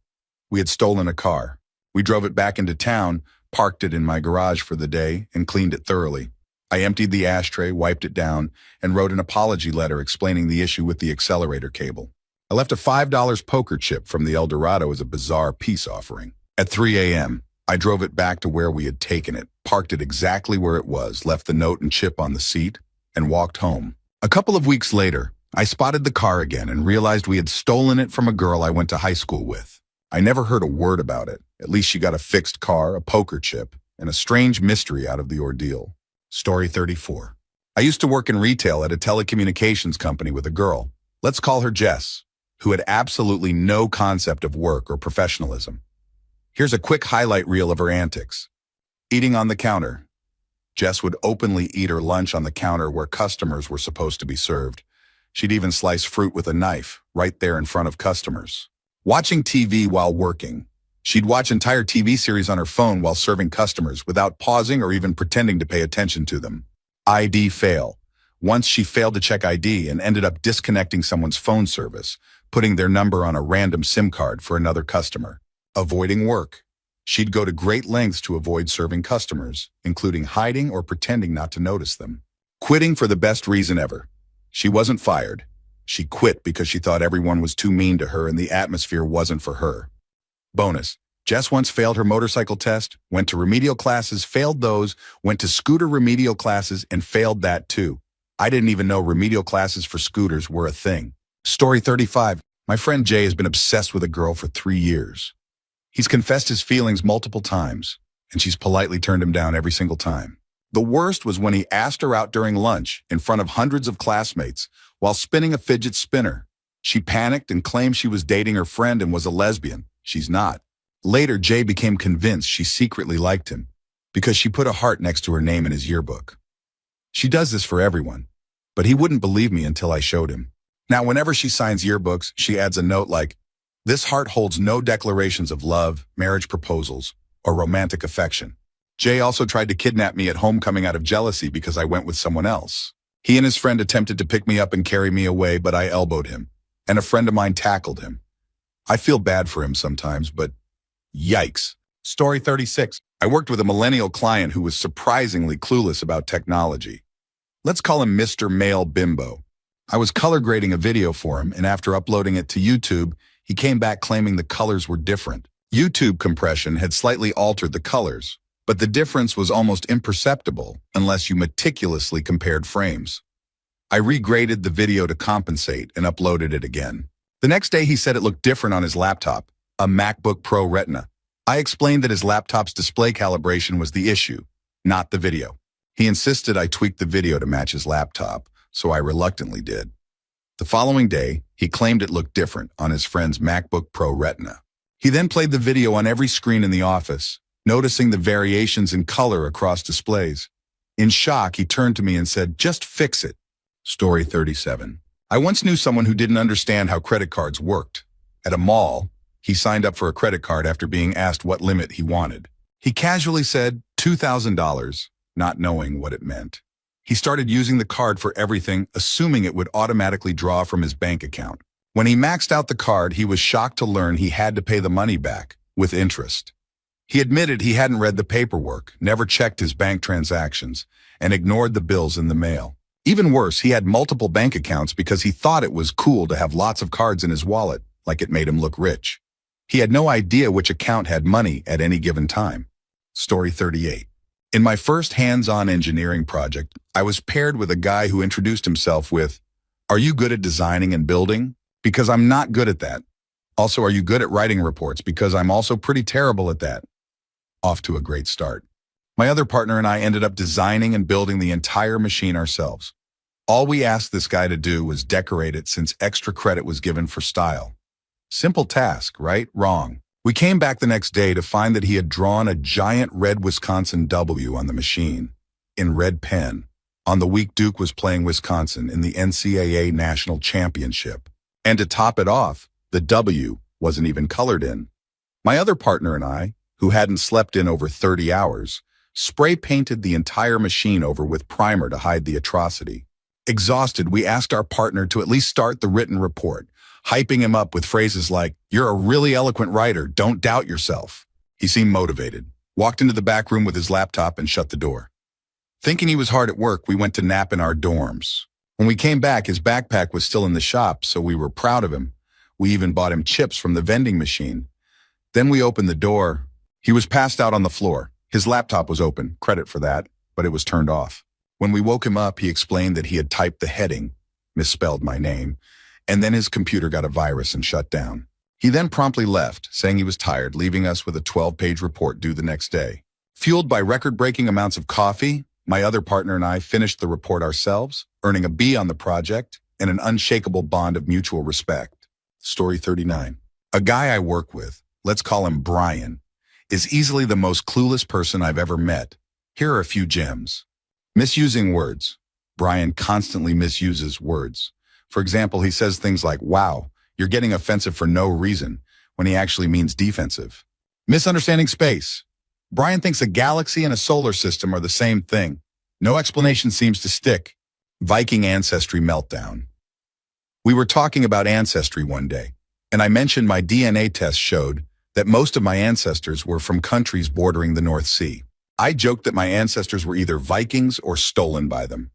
We had stolen a car. We drove it back into town, parked it in my garage for the day, and cleaned it thoroughly. I emptied the ashtray, wiped it down, and wrote an apology letter explaining the issue with the accelerator cable. I left a $5 poker chip from the El Dorado as a bizarre peace offering. At 3 a.m., I drove it back to where we had taken it, parked it exactly where it was, left the note and chip on the seat, and walked home. A couple of weeks later, I spotted the car again and realized we had stolen it from a girl I went to high school with. I never heard a word about it. At least she got a fixed car, a poker chip, and a strange mystery out of the ordeal. Story 34. I used to work in retail at a telecommunications company with a girl. Let's call her Jess, who had absolutely no concept of work or professionalism. Here's a quick highlight reel of her antics. Eating on the counter. Jess would openly eat her lunch on the counter where customers were supposed to be served. She'd even slice fruit with a knife, right there in front of customers. Watching TV while working. She'd watch entire TV series on her phone while serving customers without pausing or even pretending to pay attention to them. ID fail. Once she failed to check ID and ended up disconnecting someone's phone service, putting their number on a random SIM card for another customer. Avoiding work. She'd go to great lengths to avoid serving customers, including hiding or pretending not to notice them. Quitting for the best reason ever. She wasn't fired. She quit because she thought everyone was too mean to her and the atmosphere wasn't for her. Bonus. Jess once failed her motorcycle test, went to remedial classes, failed those, went to scooter remedial classes, and failed that too. I didn't even know remedial classes for scooters were a thing. Story 35. My friend Jay has been obsessed with a girl for 3 years. He's confessed his feelings multiple times, and she's politely turned him down every single time. The worst was when he asked her out during lunch in front of hundreds of classmates while spinning a fidget spinner. She panicked and claimed she was dating her friend and was a lesbian. She's not. Later, Jay became convinced she secretly liked him because she put a heart next to her name in his yearbook. She does this for everyone, but he wouldn't believe me until I showed him. Now, whenever she signs yearbooks, she adds a note like, "This heart holds no declarations of love, marriage proposals, or romantic affection." Jay also tried to kidnap me at homecoming out of jealousy because I went with someone else. He and his friend attempted to pick me up and carry me away, but I elbowed him, and a friend of mine tackled him. I feel bad for him sometimes, but yikes. Story 36. I worked with a millennial client who was surprisingly clueless about technology. Let's call him Mr. Male Bimbo. I was color grading a video for him, and after uploading it to YouTube, he came back claiming the colors were different. YouTube compression had slightly altered the colors, but the difference was almost imperceptible unless you meticulously compared frames. I regraded the video to compensate and uploaded it again. The next day he said it looked different on his laptop, a MacBook Pro Retina. I explained that his laptop's display calibration was the issue, not the video. He insisted I tweak the video to match his laptop, so I reluctantly did. The following day, he claimed it looked different on his friend's MacBook Pro Retina. He then played the video on every screen in the office, noticing the variations in color across displays. In shock, he turned to me and said, "Just fix it." Story 37. I once knew someone who didn't understand how credit cards worked. At a mall, he signed up for a credit card after being asked what limit he wanted. He casually said $2,000, not knowing what it meant. He started using the card for everything, assuming it would automatically draw from his bank account. When he maxed out the card, he was shocked to learn he had to pay the money back, with interest. He admitted he hadn't read the paperwork, never checked his bank transactions, and ignored the bills in the mail. Even worse, he had multiple bank accounts because he thought it was cool to have lots of cards in his wallet, like it made him look rich. He had no idea which account had money at any given time. Story 38. In my first hands-on engineering project, I was paired with a guy who introduced himself with, "Are you good at designing and building? Because I'm not good at that. Also, are you good at writing reports? Because I'm also pretty terrible at that." Off to a great start. My other partner and I ended up designing and building the entire machine ourselves. All we asked this guy to do was decorate it since extra credit was given for style. Simple task, right? Wrong. We came back the next day to find that he had drawn a giant red Wisconsin W on the machine, in red pen, on the week Duke was playing Wisconsin in the NCAA National Championship. And to top it off, the W wasn't even colored in. My other partner and I, who hadn't slept in over 30 hours, spray painted the entire machine over with primer to hide the atrocity. Exhausted, we asked our partner to at least start the written report, hyping him up with phrases like, "You're a really eloquent writer, don't doubt yourself." He seemed motivated, walked into the back room with his laptop and shut the door. Thinking he was hard at work, we went to nap in our dorms. When we came back, his backpack was still in the shop, so we were proud of him. We even bought him chips from the vending machine. Then we opened the door. He was passed out on the floor. His laptop was open, credit for that, but it was turned off. When we woke him up, he explained that he had typed the heading, misspelled my name, and then his computer got a virus and shut down. He then promptly left, saying he was tired, leaving us with a 12-page report due the next day. Fueled by record-breaking amounts of coffee, my other partner and I finished the report ourselves, earning a B on the project and an unshakable bond of mutual respect. Story 39. A guy I work with, let's call him Brian, is easily the most clueless person I've ever met. Here are a few gems. Misusing words. Brian constantly misuses words. For example, he says things like, "Wow, you're getting offensive for no reason," when he actually means defensive. Misunderstanding space. Brian thinks a galaxy and a solar system are the same thing. No explanation seems to stick. Viking ancestry meltdown. We were talking about ancestry one day, and I mentioned my DNA test showed that most of my ancestors were from countries bordering the North Sea. I joked that my ancestors were either Vikings or stolen by them.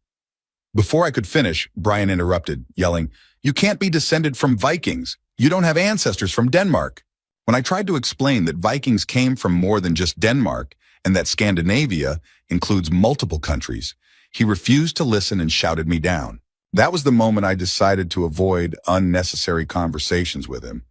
Before I could finish, Brian interrupted, yelling, "You can't be descended from Vikings. You don't have ancestors from Denmark." When I tried to explain that Vikings came from more than just Denmark and that Scandinavia includes multiple countries, he refused to listen and shouted me down. That was the moment I decided to avoid unnecessary conversations with him.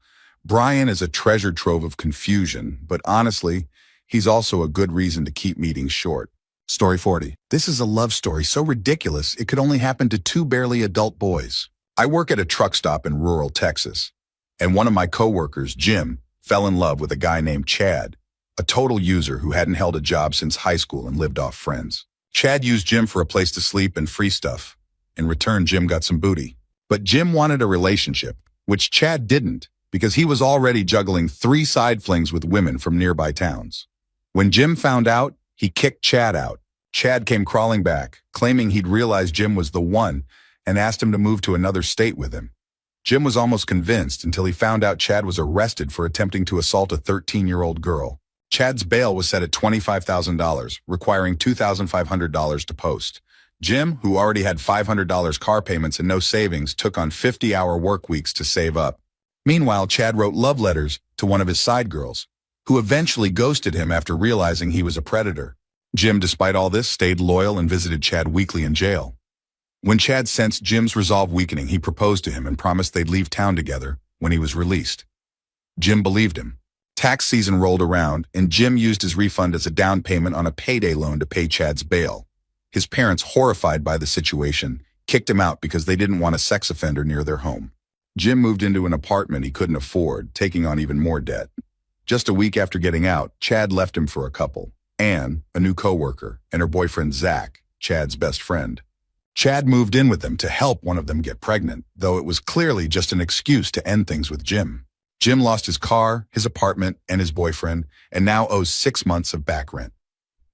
Brian is a treasure trove of confusion, but honestly, he's also a good reason to keep meetings short. Story 40. This is a love story so ridiculous it could only happen to two barely adult boys. I work at a truck stop in rural Texas, and one of my coworkers, Jim, fell in love with a guy named Chad, a total user who hadn't held a job since high school and lived off friends. Chad used Jim for a place to sleep and free stuff. In return, Jim got some booty. But Jim wanted a relationship, which Chad didn't, because he was already juggling 3 side flings with women from nearby towns. When Jim found out, he kicked Chad out. Chad came crawling back, claiming he'd realized Jim was the one and asked him to move to another state with him. Jim was almost convinced until he found out Chad was arrested for attempting to assault a 13-year-old girl. Chad's bail was set at $25,000, requiring $2,500 to post. Jim, who already had $500 car payments and no savings, took on 50-hour work weeks to save up. Meanwhile, Chad wrote love letters to one of his side girls, who eventually ghosted him after realizing he was a predator. Jim, despite all this, stayed loyal and visited Chad weekly in jail. When Chad sensed Jim's resolve weakening, he proposed to him and promised they'd leave town together when he was released. Jim believed him. Tax season rolled around, and Jim used his refund as a down payment on a payday loan to pay Chad's bail. His parents, horrified by the situation, kicked him out because they didn't want a sex offender near their home. Jim moved into an apartment he couldn't afford, taking on even more debt. Just a week after getting out, Chad left him for a couple, Anne, a new coworker, and her boyfriend Zach, Chad's best friend. Chad moved in with them to help one of them get pregnant, though it was clearly just an excuse to end things with Jim. Jim lost his car, his apartment, and his boyfriend, and now owes 6 months of back rent.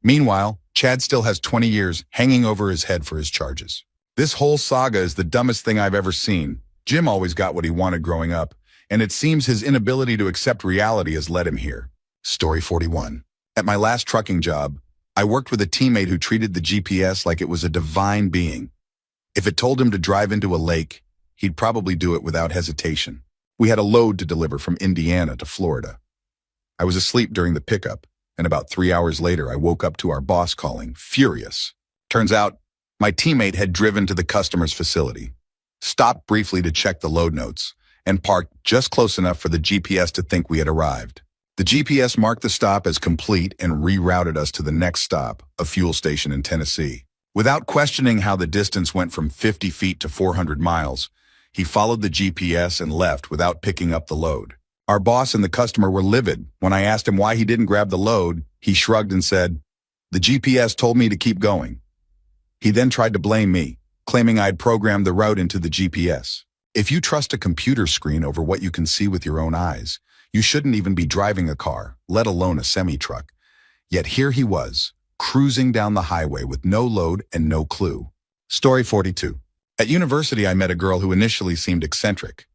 Meanwhile, Chad still has 20 years hanging over his head for his charges. This whole saga is the dumbest thing I've ever seen. Jim always got what he wanted growing up, and it seems his inability to accept reality has led him here. Story 41. At my last trucking job, I worked with a teammate who treated the GPS like it was a divine being. If it told him to drive into a lake, he'd probably do it without hesitation. We had a load to deliver from Indiana to Florida. I was asleep during the pickup, and about 3 hours later, I woke up to our boss calling, furious. Turns out, my teammate had driven to the customer's facility, stopped briefly to check the load notes, and parked just close enough for the GPS to think we had arrived. The GPS marked the stop as complete and rerouted us to the next stop, a fuel station in Tennessee. Without questioning how the distance went from 50 feet to 400 miles, he followed the GPS and left without picking up the load. Our boss and the customer were livid. When I asked him why he didn't grab the load, he shrugged and said, "The GPS told me to keep going." He then tried to blame me, claiming I'd programmed the route into the GPS. If you trust a computer screen over what you can see with your own eyes, you shouldn't even be driving a car, let alone a semi-truck. Yet here he was, cruising down the highway with no load and no clue. Story 42. At university, I met a girl who initially seemed eccentric,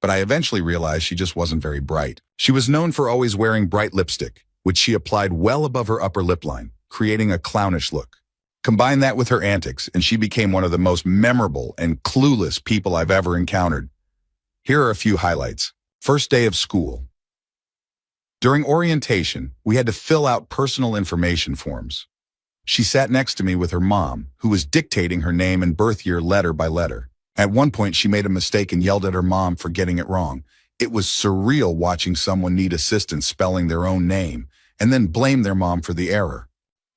but I eventually realized she just wasn't very bright. She was known for always wearing bright lipstick, which she applied well above her upper lip line, creating a clownish look. Combine that with her antics, and she became one of the most memorable and clueless people I've ever encountered. Here are a few highlights. First day of school. During orientation, we had to fill out personal information forms. She sat next to me with her mom, who was dictating her name and birth year letter by letter. At one point, she made a mistake and yelled at her mom for getting it wrong. It was surreal watching someone need assistance spelling their own name and then blame their mom for the error.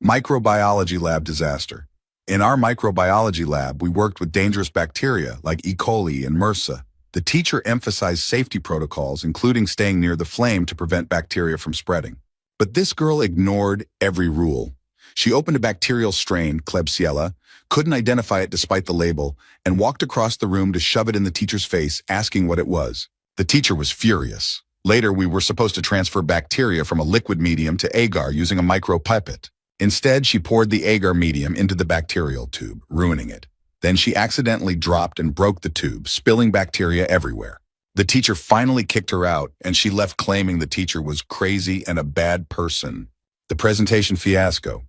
Microbiology lab disaster. In our microbiology lab, we worked with dangerous bacteria like E. coli and MRSA. The teacher emphasized safety protocols, including staying near the flame to prevent bacteria from spreading. But this girl ignored every rule. She opened a bacterial strain, Klebsiella, couldn't identify it despite the label, and walked across the room to shove it in the teacher's face, asking what it was. The teacher was furious. Later, we were supposed to transfer bacteria from a liquid medium to agar using a micropipette. Instead, she poured the agar medium into the bacterial tube, ruining it. Then she accidentally dropped and broke the tube, spilling bacteria everywhere. The teacher finally kicked her out, and she left claiming the teacher was crazy and a bad person. The presentation fiasco.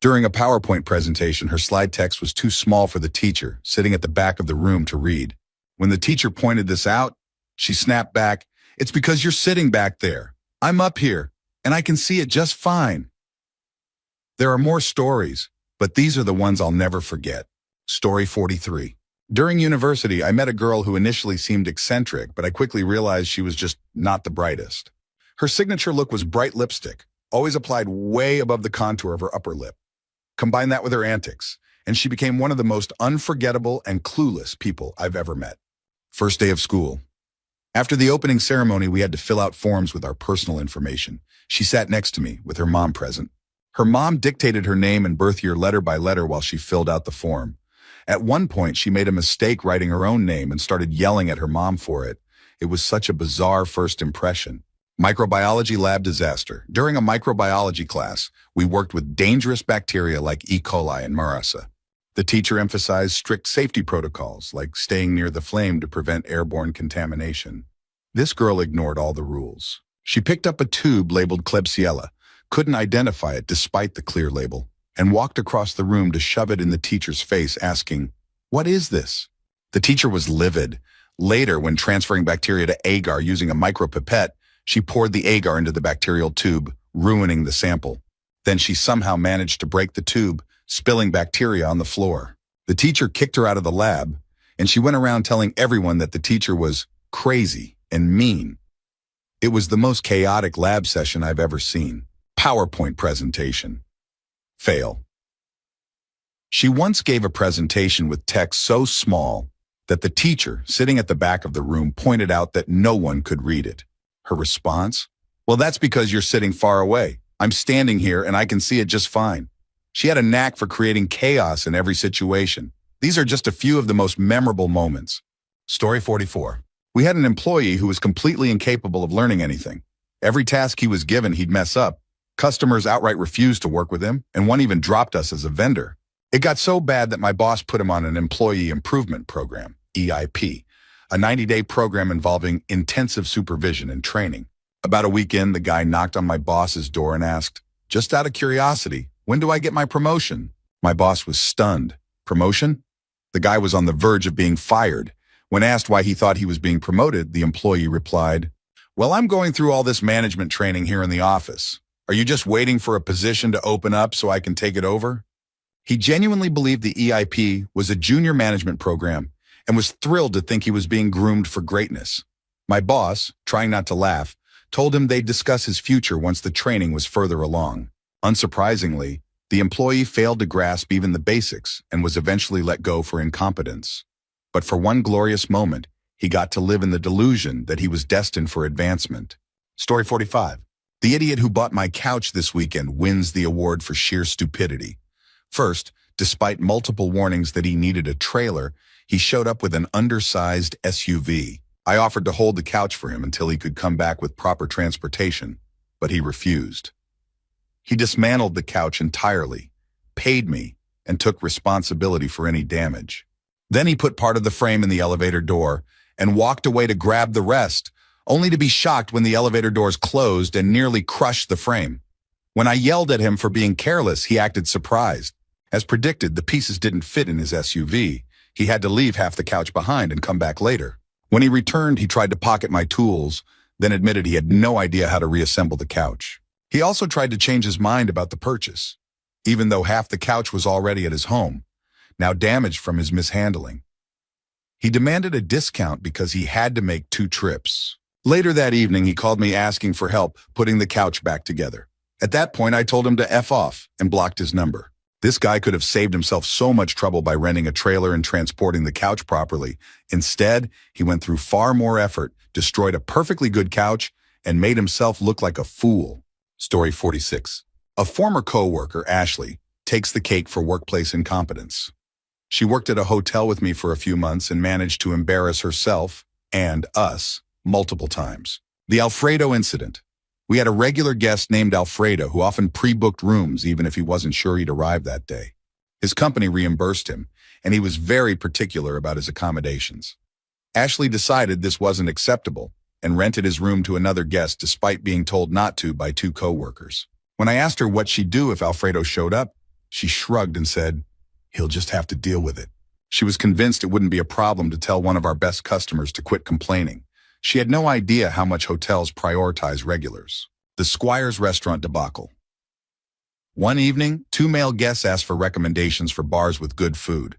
During a PowerPoint presentation, her slide text was too small for the teacher, sitting at the back of the room to read. When the teacher pointed this out, she snapped back, "It's because you're sitting back there. I'm up here, and I can see it just fine." There are more stories, but these are the ones I'll never forget. Story 43. During university, I met a girl who initially seemed eccentric, but I quickly realized she was just not the brightest. Her signature look was bright lipstick, always applied way above the contour of her upper lip. Combine that with her antics, and she became one of the most unforgettable and clueless people I've ever met. First day of school. After the opening ceremony, we had to fill out forms with our personal information. She sat next to me, with her mom present. Her mom dictated her name and birth year letter by letter while she filled out the form. At one point, she made a mistake writing her own name and started yelling at her mom for it. It was such a bizarre first impression. Microbiology lab disaster. During a microbiology class, we worked with dangerous bacteria like E. coli and MRSA. The teacher emphasized strict safety protocols, like staying near the flame to prevent airborne contamination. This girl ignored all the rules. She picked up a tube labeled Klebsiella, couldn't identify it despite the clear label, and walked across the room to shove it in the teacher's face, asking, "What is this?" The teacher was livid. Later, when transferring bacteria to agar using a micropipette, she poured the agar into the bacterial tube, ruining the sample. Then she somehow managed to break the tube, spilling bacteria on the floor. The teacher kicked her out of the lab, and she went around telling everyone that the teacher was crazy and mean. It was the most chaotic lab session I've ever seen. PowerPoint presentation. Fail. She once gave a presentation with text so small that the teacher, sitting at the back of the room, pointed out that no one could read it. Her response? "Well, that's because you're sitting far away. I'm standing here and I can see it just fine." She had a knack for creating chaos in every situation. These are just a few of the most memorable moments. Story 44. We had an employee who was completely incapable of learning anything. Every task he was given, he'd mess up. Customers outright refused to work with him, and one even dropped us as a vendor. It got so bad that my boss put him on an employee improvement program, EIP, a 90-day program involving intensive supervision and training. About a week in, the guy knocked on my boss's door and asked, "Just out of curiosity, when do I get my promotion?" My boss was stunned. Promotion? The guy was on the verge of being fired. When asked why he thought he was being promoted, the employee replied, "Well, I'm going through all this management training here in the office. Are you just waiting for a position to open up so I can take it over?" He genuinely believed the EIP was a junior management program and was thrilled to think he was being groomed for greatness. My boss, trying not to laugh, told him they'd discuss his future once the training was further along. Unsurprisingly, the employee failed to grasp even the basics and was eventually let go for incompetence. But for one glorious moment, he got to live in the delusion that he was destined for advancement. Story 45. The idiot who bought my couch this weekend wins the award for sheer stupidity. First, despite multiple warnings that he needed a trailer, he showed up with an undersized SUV. I offered to hold the couch for him until he could come back with proper transportation, but he refused. He dismantled the couch entirely, paid me, and took responsibility for any damage. Then he put part of the frame in the elevator door and walked away to grab the rest, only to be shocked when the elevator doors closed and nearly crushed the frame. When I yelled at him for being careless, he acted surprised. As predicted, the pieces didn't fit in his SUV. He had to leave half the couch behind and come back later. When he returned, he tried to pocket my tools, then admitted he had no idea how to reassemble the couch. He also tried to change his mind about the purchase, even though half the couch was already at his home, now damaged from his mishandling. He demanded a discount because he had to make 2 trips. Later that evening, he called me asking for help putting the couch back together. At that point, I told him to F off and blocked his number. This guy could have saved himself so much trouble by renting a trailer and transporting the couch properly. Instead, he went through far more effort, destroyed a perfectly good couch, and made himself look like a fool. Story 46. A former co-worker, Ashley, takes the cake for workplace incompetence. She worked at a hotel with me for a few months and managed to embarrass herself and us multiple times. The Alfredo incident. We had a regular guest named Alfredo who often pre-booked rooms even if he wasn't sure he'd arrive that day. His company reimbursed him, and he was very particular about his accommodations. Ashley decided this wasn't acceptable and rented his room to another guest despite being told not to by two co-workers. When I asked her what she'd do if Alfredo showed up, she shrugged and said, "He'll just have to deal with it." She was convinced it wouldn't be a problem to tell one of our best customers to quit complaining. She had no idea how much hotels prioritize regulars. The Squire's restaurant debacle. One evening, two male guests asked for recommendations for bars with good food.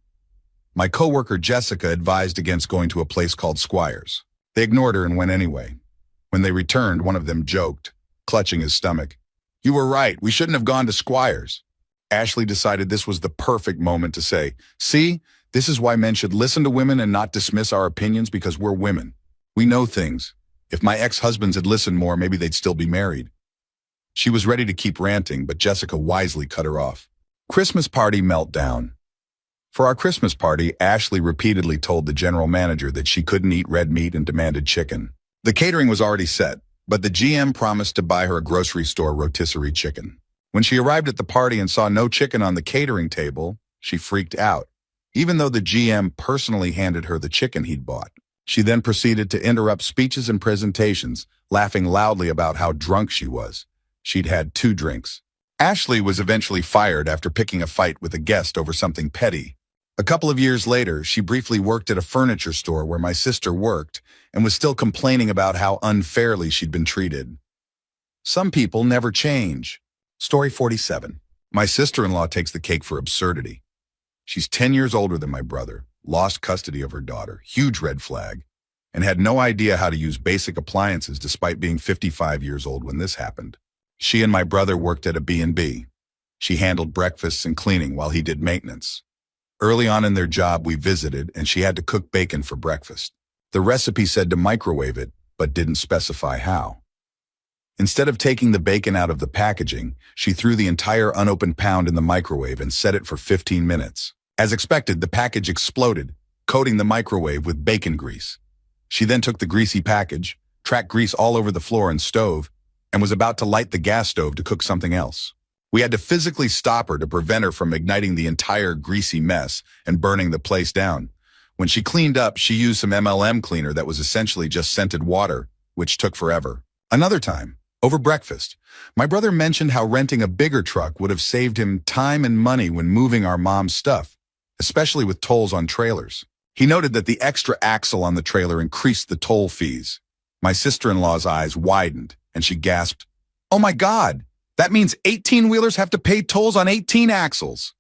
My coworker Jessica advised against going to a place called Squire's. They ignored her and went anyway. When they returned, one of them joked, clutching his stomach, "You were right, we shouldn't have gone to Squire's." Ashley decided this was the perfect moment to say, "See, this is why men should listen to women and not dismiss our opinions because we're women. We know things. If my ex-husbands had listened more, maybe they'd still be married." She was ready to keep ranting, but Jessica wisely cut her off. Christmas party meltdown. For our Christmas party, Ashley repeatedly told the general manager that she couldn't eat red meat and demanded chicken. The catering was already set, but the GM promised to buy her a grocery store rotisserie chicken. When she arrived at the party and saw no chicken on the catering table, she freaked out, even though the GM personally handed her the chicken he'd bought. She then proceeded to interrupt speeches and presentations, laughing loudly about how drunk she was. She'd had 2 drinks. Ashley was eventually fired after picking a fight with a guest over something petty. A couple of years later, she briefly worked at a furniture store where my sister worked and was still complaining about how unfairly she'd been treated. Some people never change. Story 47. My sister-in-law takes the cake for absurdity. She's 10 years older than my brother, lost custody of her daughter, huge red flag, and had no idea how to use basic appliances despite being 55 years old when this happened. She and my brother worked at a B&B. She handled breakfasts and cleaning while he did maintenance. Early on in their job, we visited, and she had to cook bacon for breakfast. The recipe said to microwave it, but didn't specify how. Instead of taking the bacon out of the packaging, she threw the entire unopened pound in the microwave and set it for 15 minutes. As expected, the package exploded, coating the microwave with bacon grease. She then took the greasy package, tracked grease all over the floor and stove, and was about to light the gas stove to cook something else. We had to physically stop her to prevent her from igniting the entire greasy mess and burning the place down. When she cleaned up, she used some MLM cleaner that was essentially just scented water, which took forever. Another time, over breakfast, my brother mentioned how renting a bigger truck would have saved him time and money when moving our mom's stuff, especially with tolls on trailers. He noted that the extra axle on the trailer increased the toll fees. My sister-in-law's eyes widened, and she gasped, "Oh my God, that means 18-wheelers have to pay tolls on 18 axles."